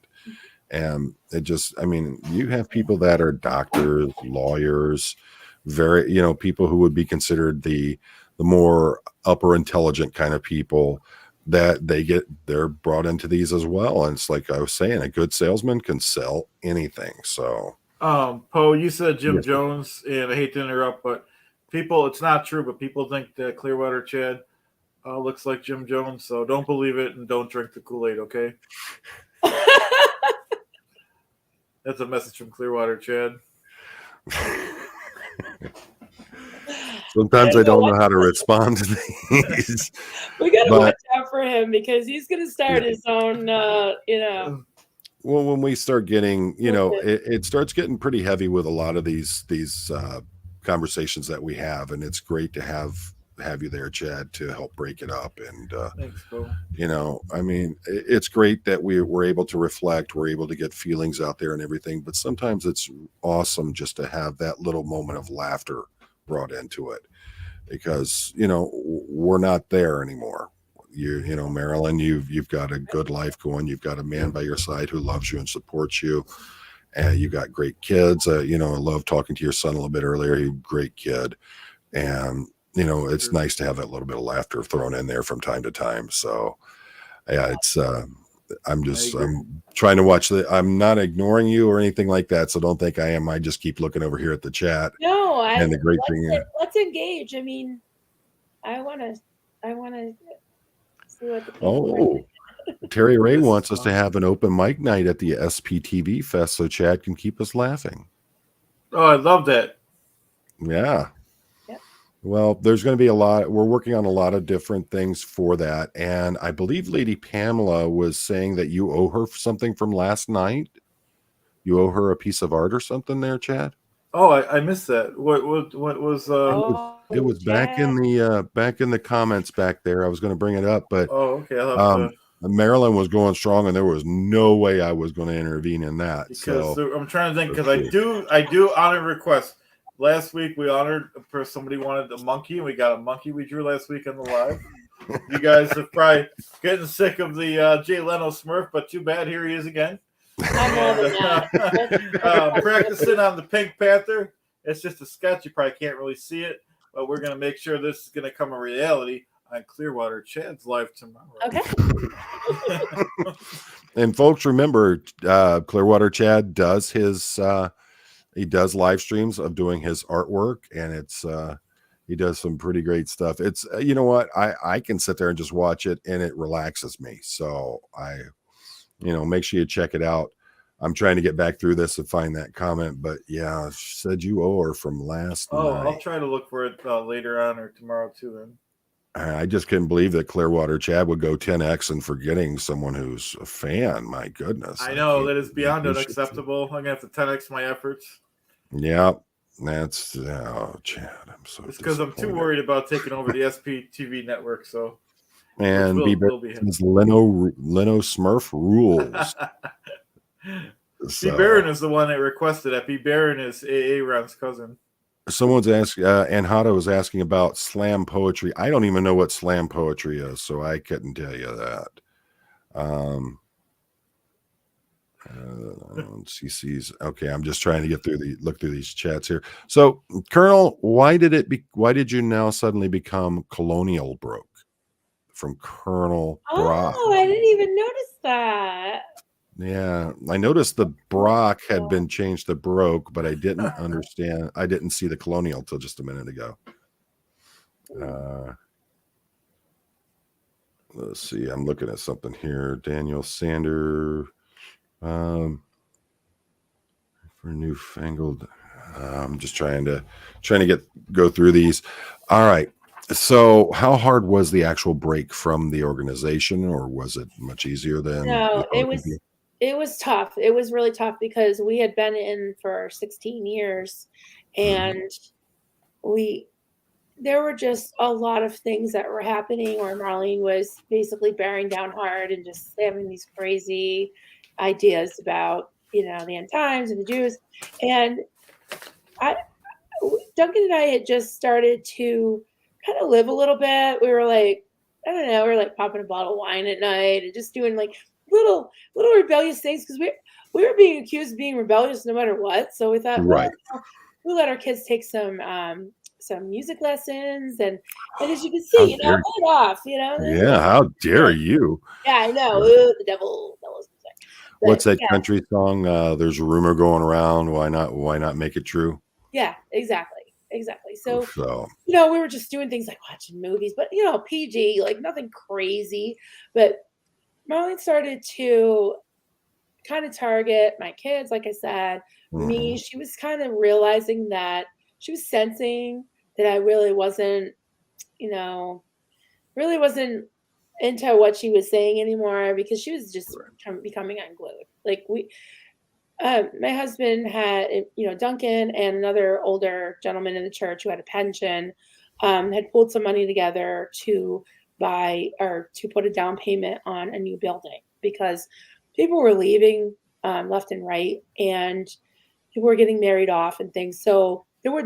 And I mean, you have people that are doctors, lawyers, people who would be considered the more upper intelligent kind of people, that they're brought into these as well. And it's like I was saying, a good salesman can sell anything. So, Poe, you said Jim Yes, sir. Jones, and I hate to interrupt, but it's not true, but people think that Clearwater Chad looks like Jim Jones, so don't believe it and don't drink the Kool-Aid, okay? That's a message from Clearwater Chad. Sometimes I don't know how to respond to these. We gotta But- watch out for him because he's gonna start his own. Well, when we start getting, it starts getting pretty heavy with a lot of these conversations that we have, and it's great to have you there, Chad, to help break it up. And Thanks, Poe. I mean, it's great that we're able to reflect, we're able to get feelings out there and everything, but sometimes it's awesome just to have that little moment of laughter brought into it, because we're not there anymore. Marilyn, you've got a good life going. You've got a man by your side who loves you and supports you, and you got great kids. I love talking to your son a little bit earlier. He's a great kid, and it's nice to have that little bit of laughter thrown in there from time to time. So yeah, it's I'm trying to watch I'm not ignoring you or anything like that, so don't think I am. I just keep looking over here at the chat. No, and the great thing let's engage. I mean, I want to see what the Oh, Terry Ray wants us to have an open mic night at the SPTV Fest so Chad can keep us laughing. Oh, I love that. Yeah. Yep. Well, there's going to be we're working on a lot of different things for that. And I believe Lady Pamela was saying that you owe her something from last night. You owe her a piece of art or something there, Chad? Oh, I missed that. What was It was back in the comments back there. I was going to bring it up, but Oh, okay. I'll have to, Marilyn was going strong, and there was no way I was going to intervene in that. because So I'm trying to think, because I do honor requests. Last week we honored somebody wanted a monkey, and we got a monkey we drew last week on the live. You guys are probably getting sick of the Jay Leno Smurf, but too bad, here he is again. Practicing on the Pink Panther. It's just a sketch. You probably can't really see it, but we're going to make sure this is going to come a reality on Clearwater Chad's live tomorrow. Okay. And folks, remember, Clearwater Chad does he does live streams of doing his artwork, and he does some pretty great stuff. It's you know what, I can sit there and just watch it, and it relaxes me. So make sure you check it out. I'm trying to get back through this and find that comment, but yeah, she said you owe her from last night. I'll try to look for it later on or tomorrow too. Then I just couldn't believe that Clearwater Chad would go 10x and forgetting someone who's a fan. My goodness. I know can't that is beyond believe this shit. unacceptable. I'm gonna have to 10x my efforts. Yeah, that's Chad. I'm so It's because I'm too disappointed. worried about taking over the SPTV network. So, And which B. will be him. Barron's Leno Smurf rules. B. So Barron is the one that requested it. B. Barron is A. Ron's cousin. someone's asking, Anhata was asking about slam poetry. I don't even know what slam poetry is, so I couldn't tell you that. CC's okay. I'm just trying to look through these chats here. So, Colonel, why did you now suddenly become Colonial Broke from Colonel Brock? Oh, I didn't even notice that. Yeah, I noticed the Brock had been changed to Broke, but I didn't understand. I didn't see the Colonial till just a minute ago. Let's see. I'm looking at something here. Daniel Sander. For newfangled. I'm just trying to go through these. All right. So, how hard was the actual break from the organization, or was it much easier than? No, it was tough. It was really tough because we had been in for 16 years, and there were just a lot of things that were happening where Marlene was basically bearing down hard and just having these crazy ideas about, the end times and the Jews. And Duncan and I had just started to kind of live a little bit. We were like, I don't know, we were like popping a bottle of wine at night and just doing like little rebellious things because we were being accused of being rebellious no matter what. So we thought, Right. well, we'll let our kids take some music lessons and as you can see, it paid off, Yeah, how dare you? Yeah, I know. Ooh, the devil's music. What's that country song? There's a rumor going around. Why not make it true? Yeah, exactly. So we were just doing things like watching movies, but PG, like nothing crazy. But Marlene started to kind of target my kids, like I said, me. She was kind of realizing that she was sensing that I really wasn't into what she was saying anymore because she was just becoming unglued. Like my husband had, Duncan and another older gentleman in the church who had a pension, had pulled some money together to buy or to put a down payment on a new building because people were leaving left and right, and people were getting married off and things. So there were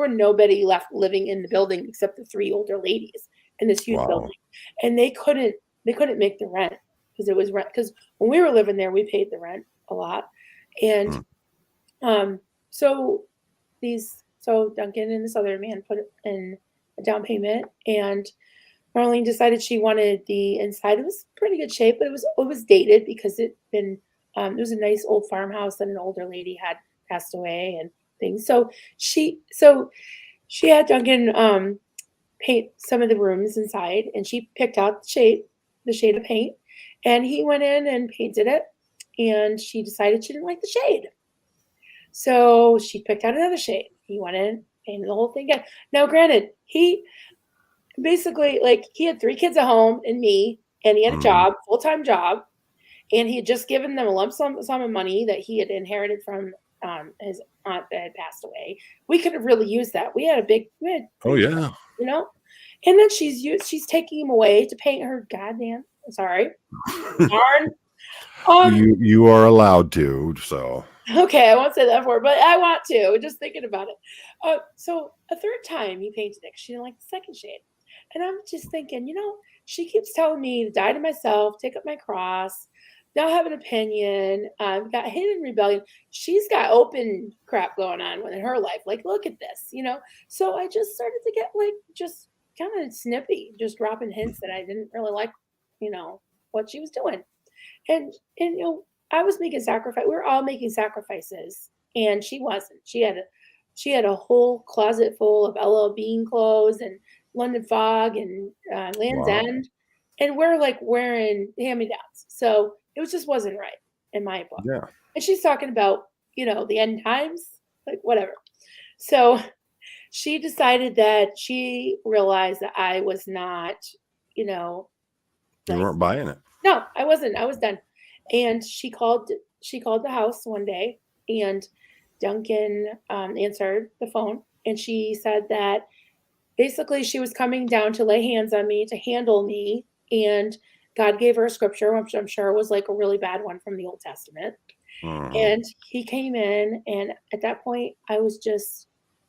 nobody left living in the building except the three older ladies in this huge building, and they couldn't make the rent because it was rent. Because when we were living there, we paid the rent a lot, and so Duncan and this other man put in a down payment, and Marlene decided she wanted the inside. It was pretty good shape, but it was dated because it was a nice old farmhouse that an older lady had passed away and things. So she had Duncan paint some of the rooms inside, and she picked out the shade of paint, and he went in and painted it, and she decided she didn't like the shade. So she picked out another shade. He went in, painted the whole thing again. Now, granted, he basically, he had 3 kids at home and me, and he had a job, full-time job, and he had just given them a lump sum of money that he had inherited from his aunt that had passed away. We could have really used that. We had job, and then she's taking him away to paint her goddamn, sorry, barn. You are allowed to, so. Okay, I won't say that for, but I want to, just thinking about it. So a third time he painted it. She didn't like the second shade. And I'm just thinking, she keeps telling me to die to myself, take up my cross, not have an opinion, got hidden rebellion. She's got open crap going on in her life. Like, look at this, So I just started to get just kind of snippy, just dropping hints that I didn't really like, what she was doing. And I was making sacrifice. We were all making sacrifices, and she wasn't. She had a whole closet full of LL Bean clothes and London Fog and Land's End, and we're wearing hand-me-downs. So it just wasn't right in my book. Yeah. And she's talking about the end times, whatever. So she decided that she realized that I was not, you know, You like, weren't buying it. no, I wasn't. I was done. And she called the house one day, and Duncan answered the phone, and she said that basically she was coming down to lay hands on me, to handle me, and God gave her a scripture, which I'm sure was like a really bad one from the Old Testament. Mhm. And he came in, and at that point, I was just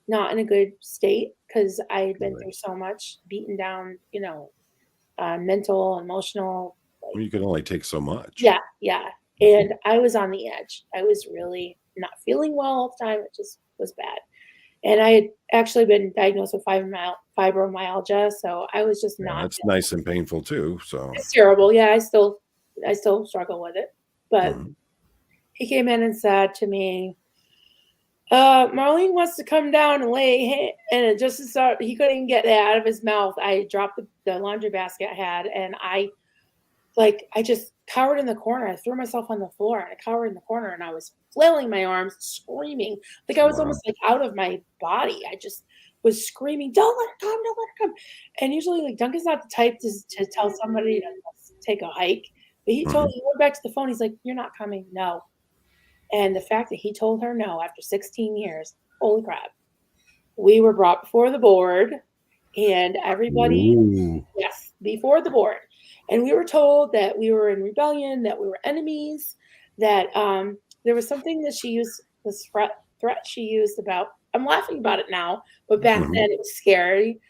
not in a good state because I had been Right. through so much, beaten down, mental, emotional, Well, you can only take so much. yeah, yeah. And I was on the edge. I was really not feeling well all the time. It just was bad. And I had actually been diagnosed with fibromyalgia, so I was just Yeah, not it's feeling nice and painful too. So, it's terrible. Yeah, I still struggle with it. But mhm. he came in and said to me, Marlene wants to come down and and it just started, he couldn't even get it out of his mouth. I dropped the laundry basket I had, and I just cowered in the corner. I threw myself on the floor, and I cowered in the corner, and I was flailing my arms, screaming. Like I was Wow. almost like out of my body. I just was screaming, "Don't let her come, don't let her come." And usually like Duncan's not the type to tell somebody to take a hike. But Mhm. he went back to the phone. He's like, "You're not coming, no." And the fact that he told her no after 16 years, holy crap. We were brought before the board, and everybody, Ooh. yes, before the board. And we were told that we were in rebellion, that we were enemies, that there was something that she used, this threat she used about, I'm laughing about it now, but back Mhm. then it was scary.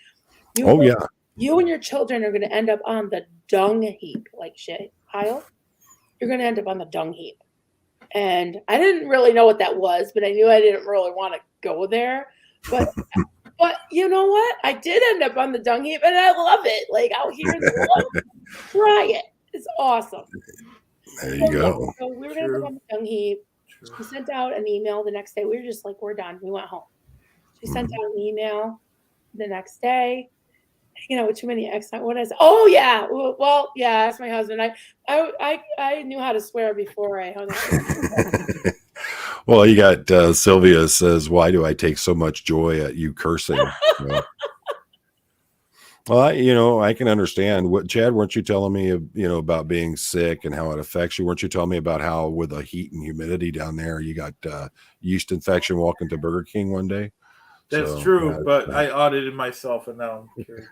You, Oh yeah. you and your children are going to end up on the dung heap, like shit pile. You're going to end up on the dung heap. And I didn't really know what that was, but I knew I didn't really want to go there. But you know what? I did end up on the dung heap, and I love it. Like out here in the woods, try it. It's awesome. There you So yeah, go. so we were gonna go True. on the dung heap. True. She sent out an email the next day. We were just like, we're done. We went home. She sent Mhm. out an email the next day. With too many X. What is? Oh yeah. Well, yeah. That's my husband. I knew how to swear before I hung out. Well, you got Sylvia says, "Why do I take so much joy at you cursing?" Well, I can understand. What Chad, weren't you telling me, about being sick and how it affects you? Weren't you telling me about how with the heat and humidity down there, you got yeast infection walking to Burger King one day? That's So yeah, true, but I audited myself and now I'm cured.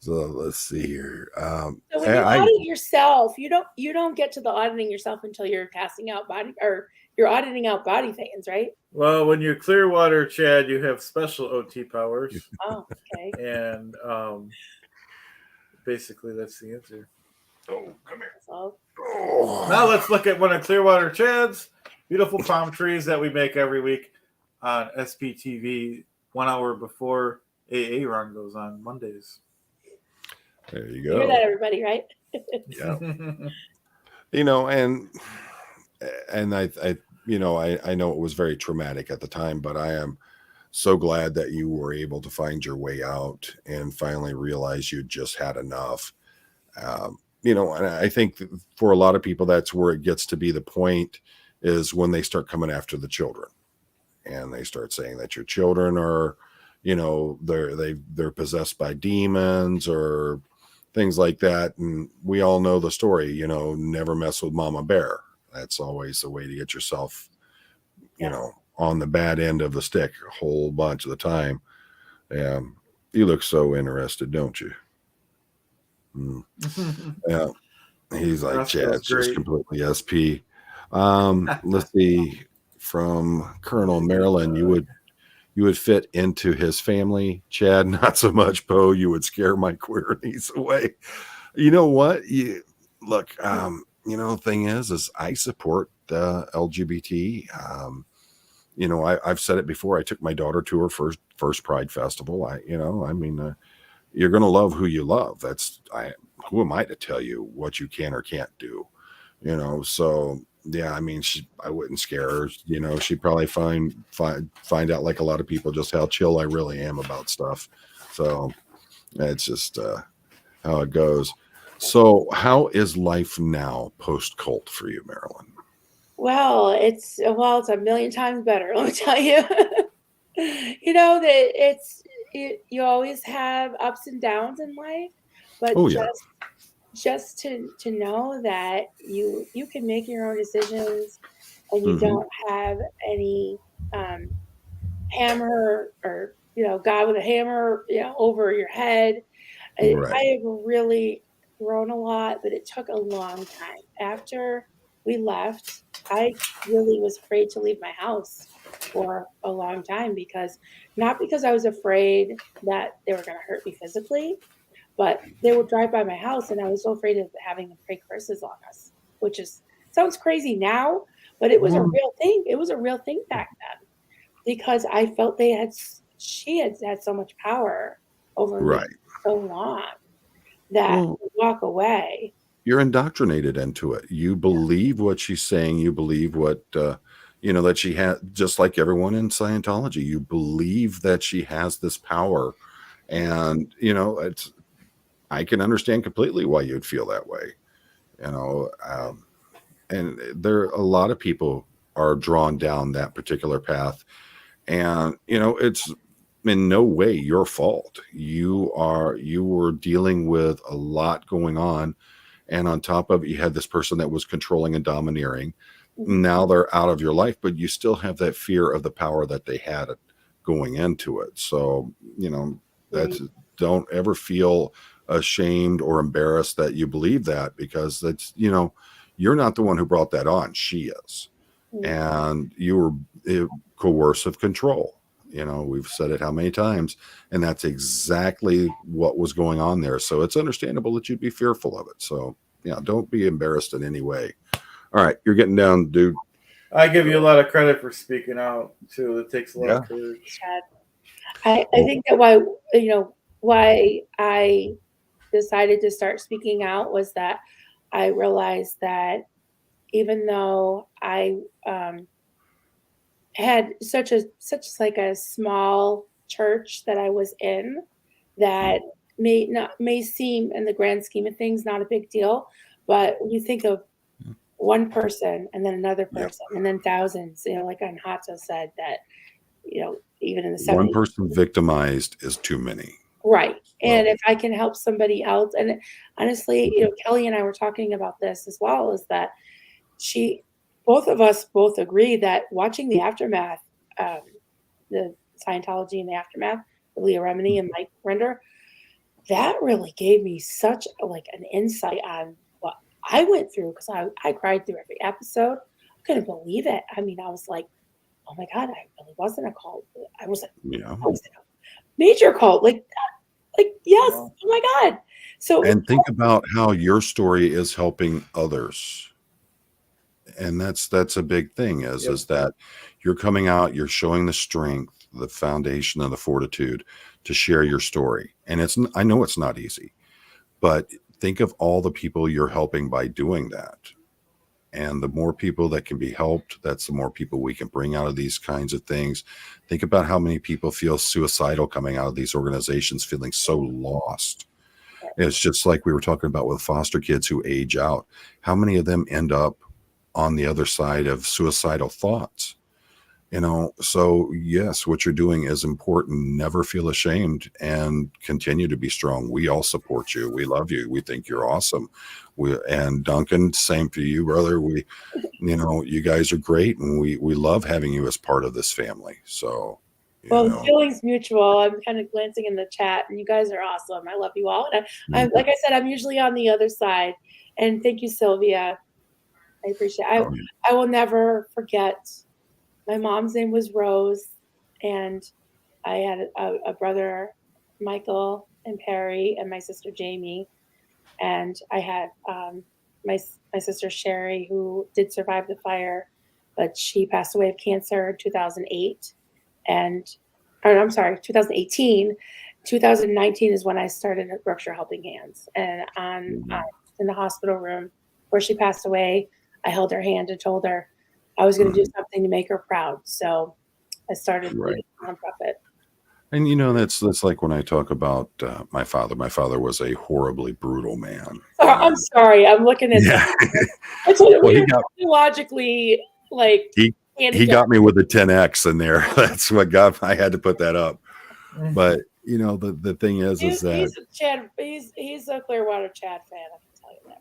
so let's see here. So when you audit yourself, you don't get to the auditing yourself until you're passing out body, or you're auditing out body things, right? Well, when you're Clearwater, Chad, you have special OT powers, Oh, okay. and basically that's the answer. Oh, come here. So, Now let's look at one of Clearwater Chad's beautiful palm trees that we make every week on SPTV 1 hour before AA run goes on Mondays. There you you hear that, go. everybody, right? Yeah. And I know it was very traumatic at the time, but I am so glad that you were able to find your way out and finally realize you just had enough. And I think for a lot of people, that's where it gets to be the point, is when they start coming after the children, and they start saying that your children are, they're possessed by demons or things like that. And we all know the story, never mess with mama bear. That's always the way to get yourself, Yes. on the bad end of the stick a whole bunch of the time. You look so interested, don't you? Yeah. He's like, Roscoe's Chad's just great. completely SP. Let's see. From Colonel Marilyn, you would fit into his family. Chad, not so much. Poe, you would scare my queer niece away. You know what? You look. The thing is I support LGBT. I've said it before. I took my daughter to her first Pride Festival. You're going to love who you love. Who am I to tell you what you can or can't do? So yeah, I wouldn't scare her. She'd probably find out, like a lot of people, just how chill I really am about stuff. So it's just how it goes. So how is life now post cult for you, Marilyn? Well, it's a million times better. Let me tell you. You know that you always have ups and downs in life, but Oh yeah. just to know that you can make your own decisions and you Hmm. don't have any um, hammer or God with a hammer over your head. I Right. have really grown a lot, but it took a long time. After we left, I really was afraid to leave my house for a long time not because I was afraid that they were going to hurt me physically, but they would drive by my house and I was so afraid of having them pray curses on us, which is sounds crazy now, but it was a Well, real thing. It was a real thing back then because I felt she had so much power over me right. for so long that Well, to walk away. you're indoctrinated into it. You believe what she's saying. You believe what that she had. Just like everyone in Scientology, you believe that she has this power, and it's. I can understand completely why you'd feel that way. You know, and there a lot of people are drawn down that particular path, and it's in no way your fault. You were dealing with a lot going on, and on top of it, you had this person that was controlling and domineering. Mhm. Now they're out of your life, but you still have that fear of the power that they had going into it. So Right. that's don't ever feel ashamed or embarrassed that you believe that, because that's you're not the one who brought that on. She is, Mm. and you were coercive control. We've said it how many times, and that's exactly what was going on there. So it's understandable that you'd be fearful of it. So yeah, don't be embarrassed in any way. All right, you're getting down, dude. I give you a lot of credit for speaking out too. It takes a lot Yeah. of courage. Chad. I Well, think that why I decided to start speaking out was that I realized that even though I had such like a small church that I was in that may seem in the grand scheme of things not a big deal, but when you think of one person and then another yeah, person and then thousands, like Anhata said that, even in the one 70s. person victimized is too many. Right. And So if I can help somebody else, and honestly, Kelly and I were talking about this as well, is that she, both of us both agree that watching the aftermath, um, the Scientology and the aftermath, Leah Remini and Mike Render, that really gave me such like an insight on what I went through because I cried through every episode. I couldn't believe it. I mean, I was like, oh my God, I really wasn't a cult. yeah, I was in a major cult. Like, yes, Well, oh my God. So and think about how your story is helping others. And that's a big thing yep. is that you're coming out, you're showing the strength, the foundation, and the fortitude to share your story. And I know it's not easy, but think of all the people you're helping by doing that. And the more people that can be helped, that's the more people we can bring out of these kinds of things. Think about how many people feel suicidal coming out of these organizations, feeling so lost. It's just like we were talking about with foster kids who age out. How many of them end up on the other side of suicidal thoughts? So yes, what you're doing is important. Never feel ashamed and continue to be strong. We all support you. We love you. We think you're awesome. And Duncan, same for you, brother. You guys are great, and we love having you as part of this family. So, well, the feeling's mutual. I'm kind of glancing in the chat, and you guys are awesome. I love you all. And I'm like I said, I'm usually on the other side. And thank you, Sylvia. I appreciate it. oh, I will never forget. My mom's name was Rose, and I had a brother, Michael and Perry, and my sister Jamie, and I had my sister Sherry, who did survive the fire, but she passed away of cancer in 2008, and or I'm sorry, 2018. 2019 is when I started at Berkshire Helping Hands, and in the hospital room where she passed away, I held her hand and told her I was going to do something to make her proud. So I started right. the nonprofit. And that's like when I talk about my father. My father was a horribly brutal man. So I'm sorry. I'm looking at Yeah. it's what Well, we logically like he he got me with a 10X in there. That's what got, I had to put that up. But you know, the thing is that he's a Clearwater Chad fan. I can tell you that.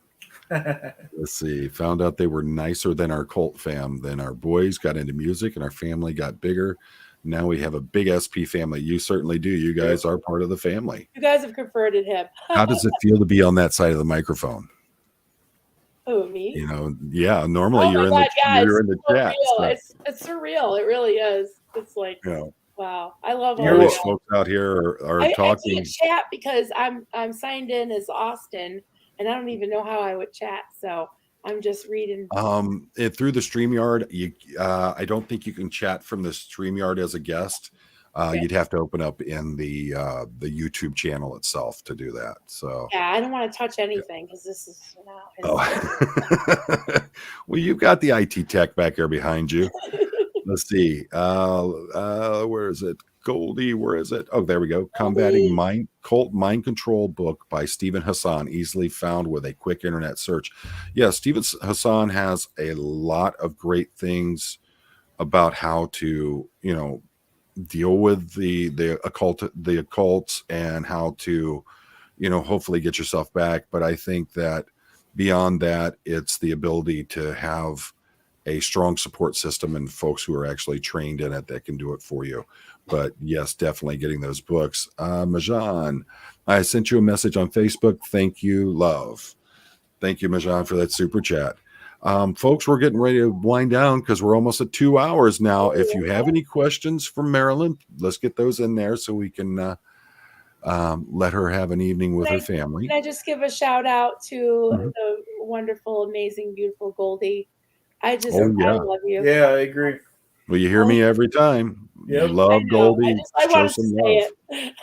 let's see, found out they were nicer than our cult fam. Then our boys got into music and our family got bigger. Now we have a big SP family. You certainly do. You guys are part of the family. You guys have converted him. How does it feel to be on that side of the microphone? Oh, me? You know, yeah. Normally you're in the chat. So. It's surreal. It really is. It's like, wow. I love all these folks out here are talking. I can't chat because I'm signed in as Austin, and I don't even know how I would chat. So I'm just reading. Through the StreamYard, I don't think you can chat from the StreamYard as a guest. You'd have to open up in the YouTube channel itself to do that. So yeah, I don't want to touch anything because this is well, you've got the IT tech back there behind you. Let's see. Where is it? Goldie, where is it? Oh, there we go. Combating Cult Mind Control book by Stephen Hassan, easily found with a quick internet search. Yeah, Stephen Hassan has a lot of great things about how to, you know, deal with the occults and how to, you know, hopefully get yourself back. But I think that beyond that, it's the ability to have a strong support system and folks who are actually trained in it that can do it for you. But yes, definitely getting those books. Majan, I sent you a message on Facebook. Thank you, love. Thank you, Majan, for that super chat. Folks, we're getting ready to wind down because we're almost at 2 hours now. If you have any questions for Marilyn, let's get those in there so we can let her have an evening with her family. Can I just give a shout out to the wonderful, amazing, beautiful Goldie? I love you. Yeah, I agree. Well, you hear me every time. Yep. You love Goldie. I want to say it.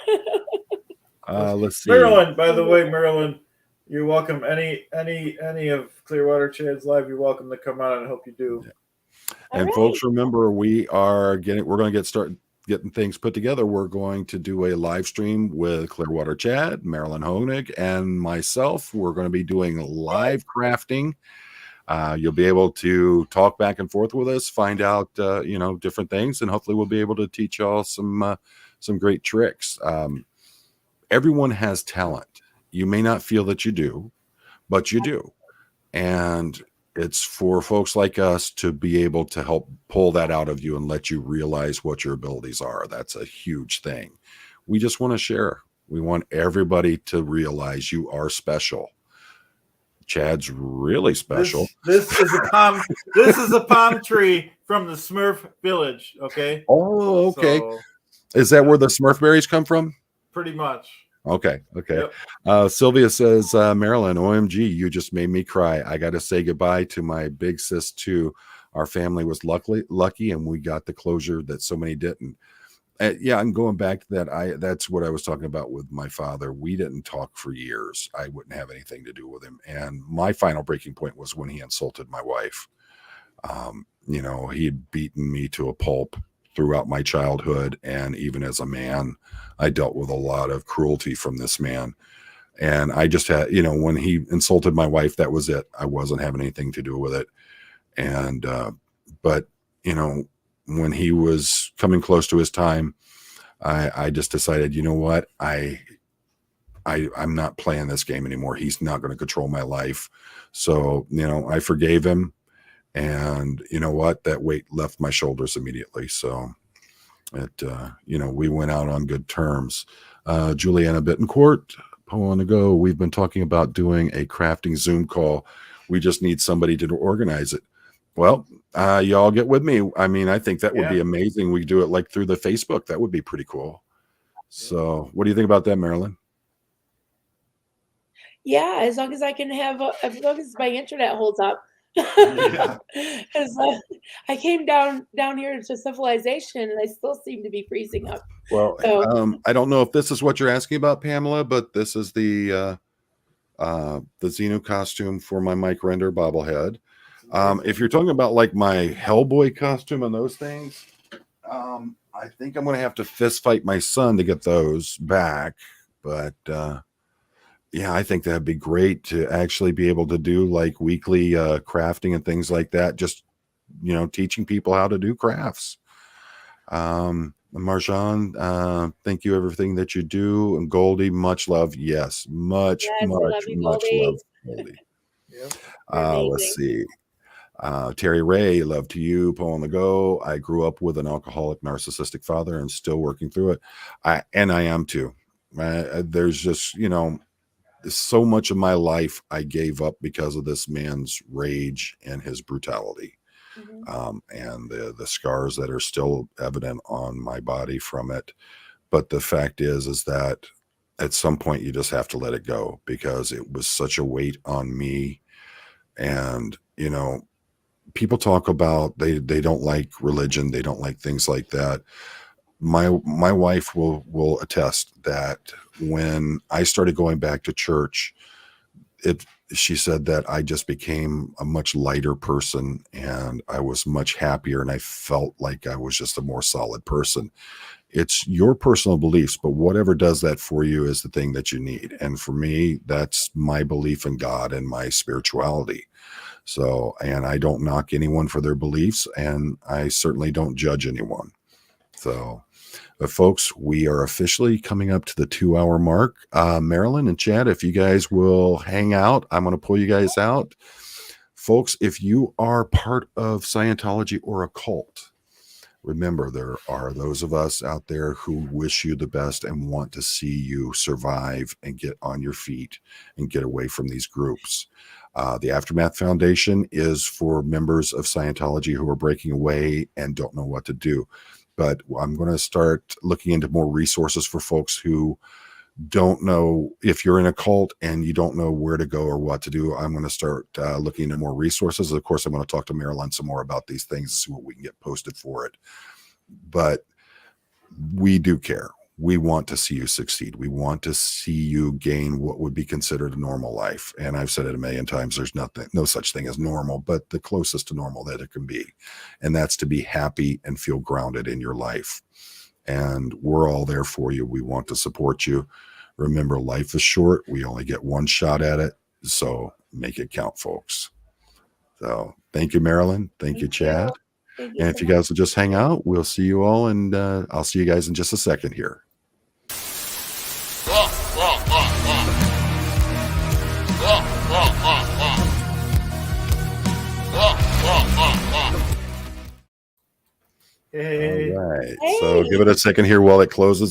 Let's see. Marilyn, by the way, Marilyn, you're welcome. Any of Clearwater Chad's live, you're welcome to come on, and I hope you do. Yeah. And folks, remember, we're going to get started getting things put together. We're going to do a live stream with Clearwater Chad, Marilyn Honig, and myself. We're going to be doing live crafting. You'll be able to talk back and forth with us, find out, different things, and hopefully we'll be able to teach y'all some great tricks. Everyone has talent. You may not feel that you do, but you do. And it's for folks like us to be able to help pull that out of you and let you realize what your abilities are. That's a huge thing. We just want to share. We want everybody to realize you are special. Chad's really special. This is a palm. This is a palm tree from the Smurf village. Okay. Oh, okay. So, is that where the Smurf berries come from? Pretty much. Okay. Yep. Sylvia says, Marilyn, OMG, you just made me cry. I got to say goodbye to my big sis too. Our family was lucky, and we got the closure that so many didn't. Yeah, and going back to that, that's what I was talking about with my father. We didn't talk for years. I wouldn't have anything to do with him. And my final breaking point was when he insulted my wife. He had beaten me to a pulp throughout my childhood. And even as a man, I dealt with a lot of cruelty from this man. And I just had, when he insulted my wife, that was it. I wasn't having anything to do with it. And, when he was coming close to his time, I just decided, you know what, I'm not playing this game anymore. He's not going to control my life. So, I forgave him, and you know what, that weight left my shoulders immediately. So we went out on good terms. Juliana Bittencourt, Poe on the Go. We've been talking about doing a crafting Zoom call. We just need somebody to organize it. Well, y'all get with me. I mean, I think that would be amazing. We do it like through the Facebook. That would be pretty cool. So what do you think about that, Marilyn? Yeah, as long as I can as long as my internet holds up. Yeah. I came down here to civilization, and I still seem to be freezing up. Well, so, I don't know if this is what you're asking about, Pamela, but this is the Xenu costume for my Mike Render bobblehead. If you're talking about like my Hellboy costume and those things, I think I'm going to have to fist fight my son to get those back. But I think that'd be great to actually be able to do like weekly crafting and things like that. Just teaching people how to do crafts. Marjan, thank you everything that you do. And Goldie, much love. Yes, much Yes, I love you, Goldie. love, Goldie. Yep. You're Let's amazing. see. Terry Ray, love to you. Poe on the Go. I grew up with an alcoholic, narcissistic father and still working through it. I am too. There's just, so much of my life I gave up because of this man's rage and his brutality. And the scars that are still evident on my body from it. But the fact is that at some point you just have to let it go, because it was such a weight on me. And, people talk about they don't like religion. They don't like things like that. My wife will attest that when I started going back to church, she said that I just became a much lighter person, and I was much happier, and I felt like I was just a more solid person. It's your personal beliefs, but whatever does that for you is the thing that you need. And for me, that's my belief in God and my spirituality. So, and I don't knock anyone for their beliefs, and I certainly don't judge anyone. So, but folks, we are officially coming up to the 2-hour mark. Marilyn and Chad, if you guys will hang out, I'm going to pull you guys out. Folks, if you are part of Scientology or a cult, remember, there are those of us out there who wish you the best and want to see you survive and get on your feet and get away from these groups. The Aftermath Foundation is for members of Scientology who are breaking away and don't know what to do. But I'm going to start looking into more resources for folks who don't know. If you're in a cult and you don't know where to go or what to do, I'm going to start looking into more resources. Of course, I'm going to talk to Marilyn some more about these things, see what we can get posted for it. But we do care. We want to see you succeed. We want to see you gain what would be considered a normal life. And I've said it a million times, there's no such thing as normal, but the closest to normal that it can be. And that's to be happy and feel grounded in your life. And we're all there for you. We want to support you. Remember, life is short. We only get one shot at it. So make it count, folks. So thank you, Marilyn. Thank you, Chad. Thank you And so if you much. guys will just hang out, we'll see you all. And I'll see you guys in just a second here. Hey. All right. Hey. So give it a second here while it closes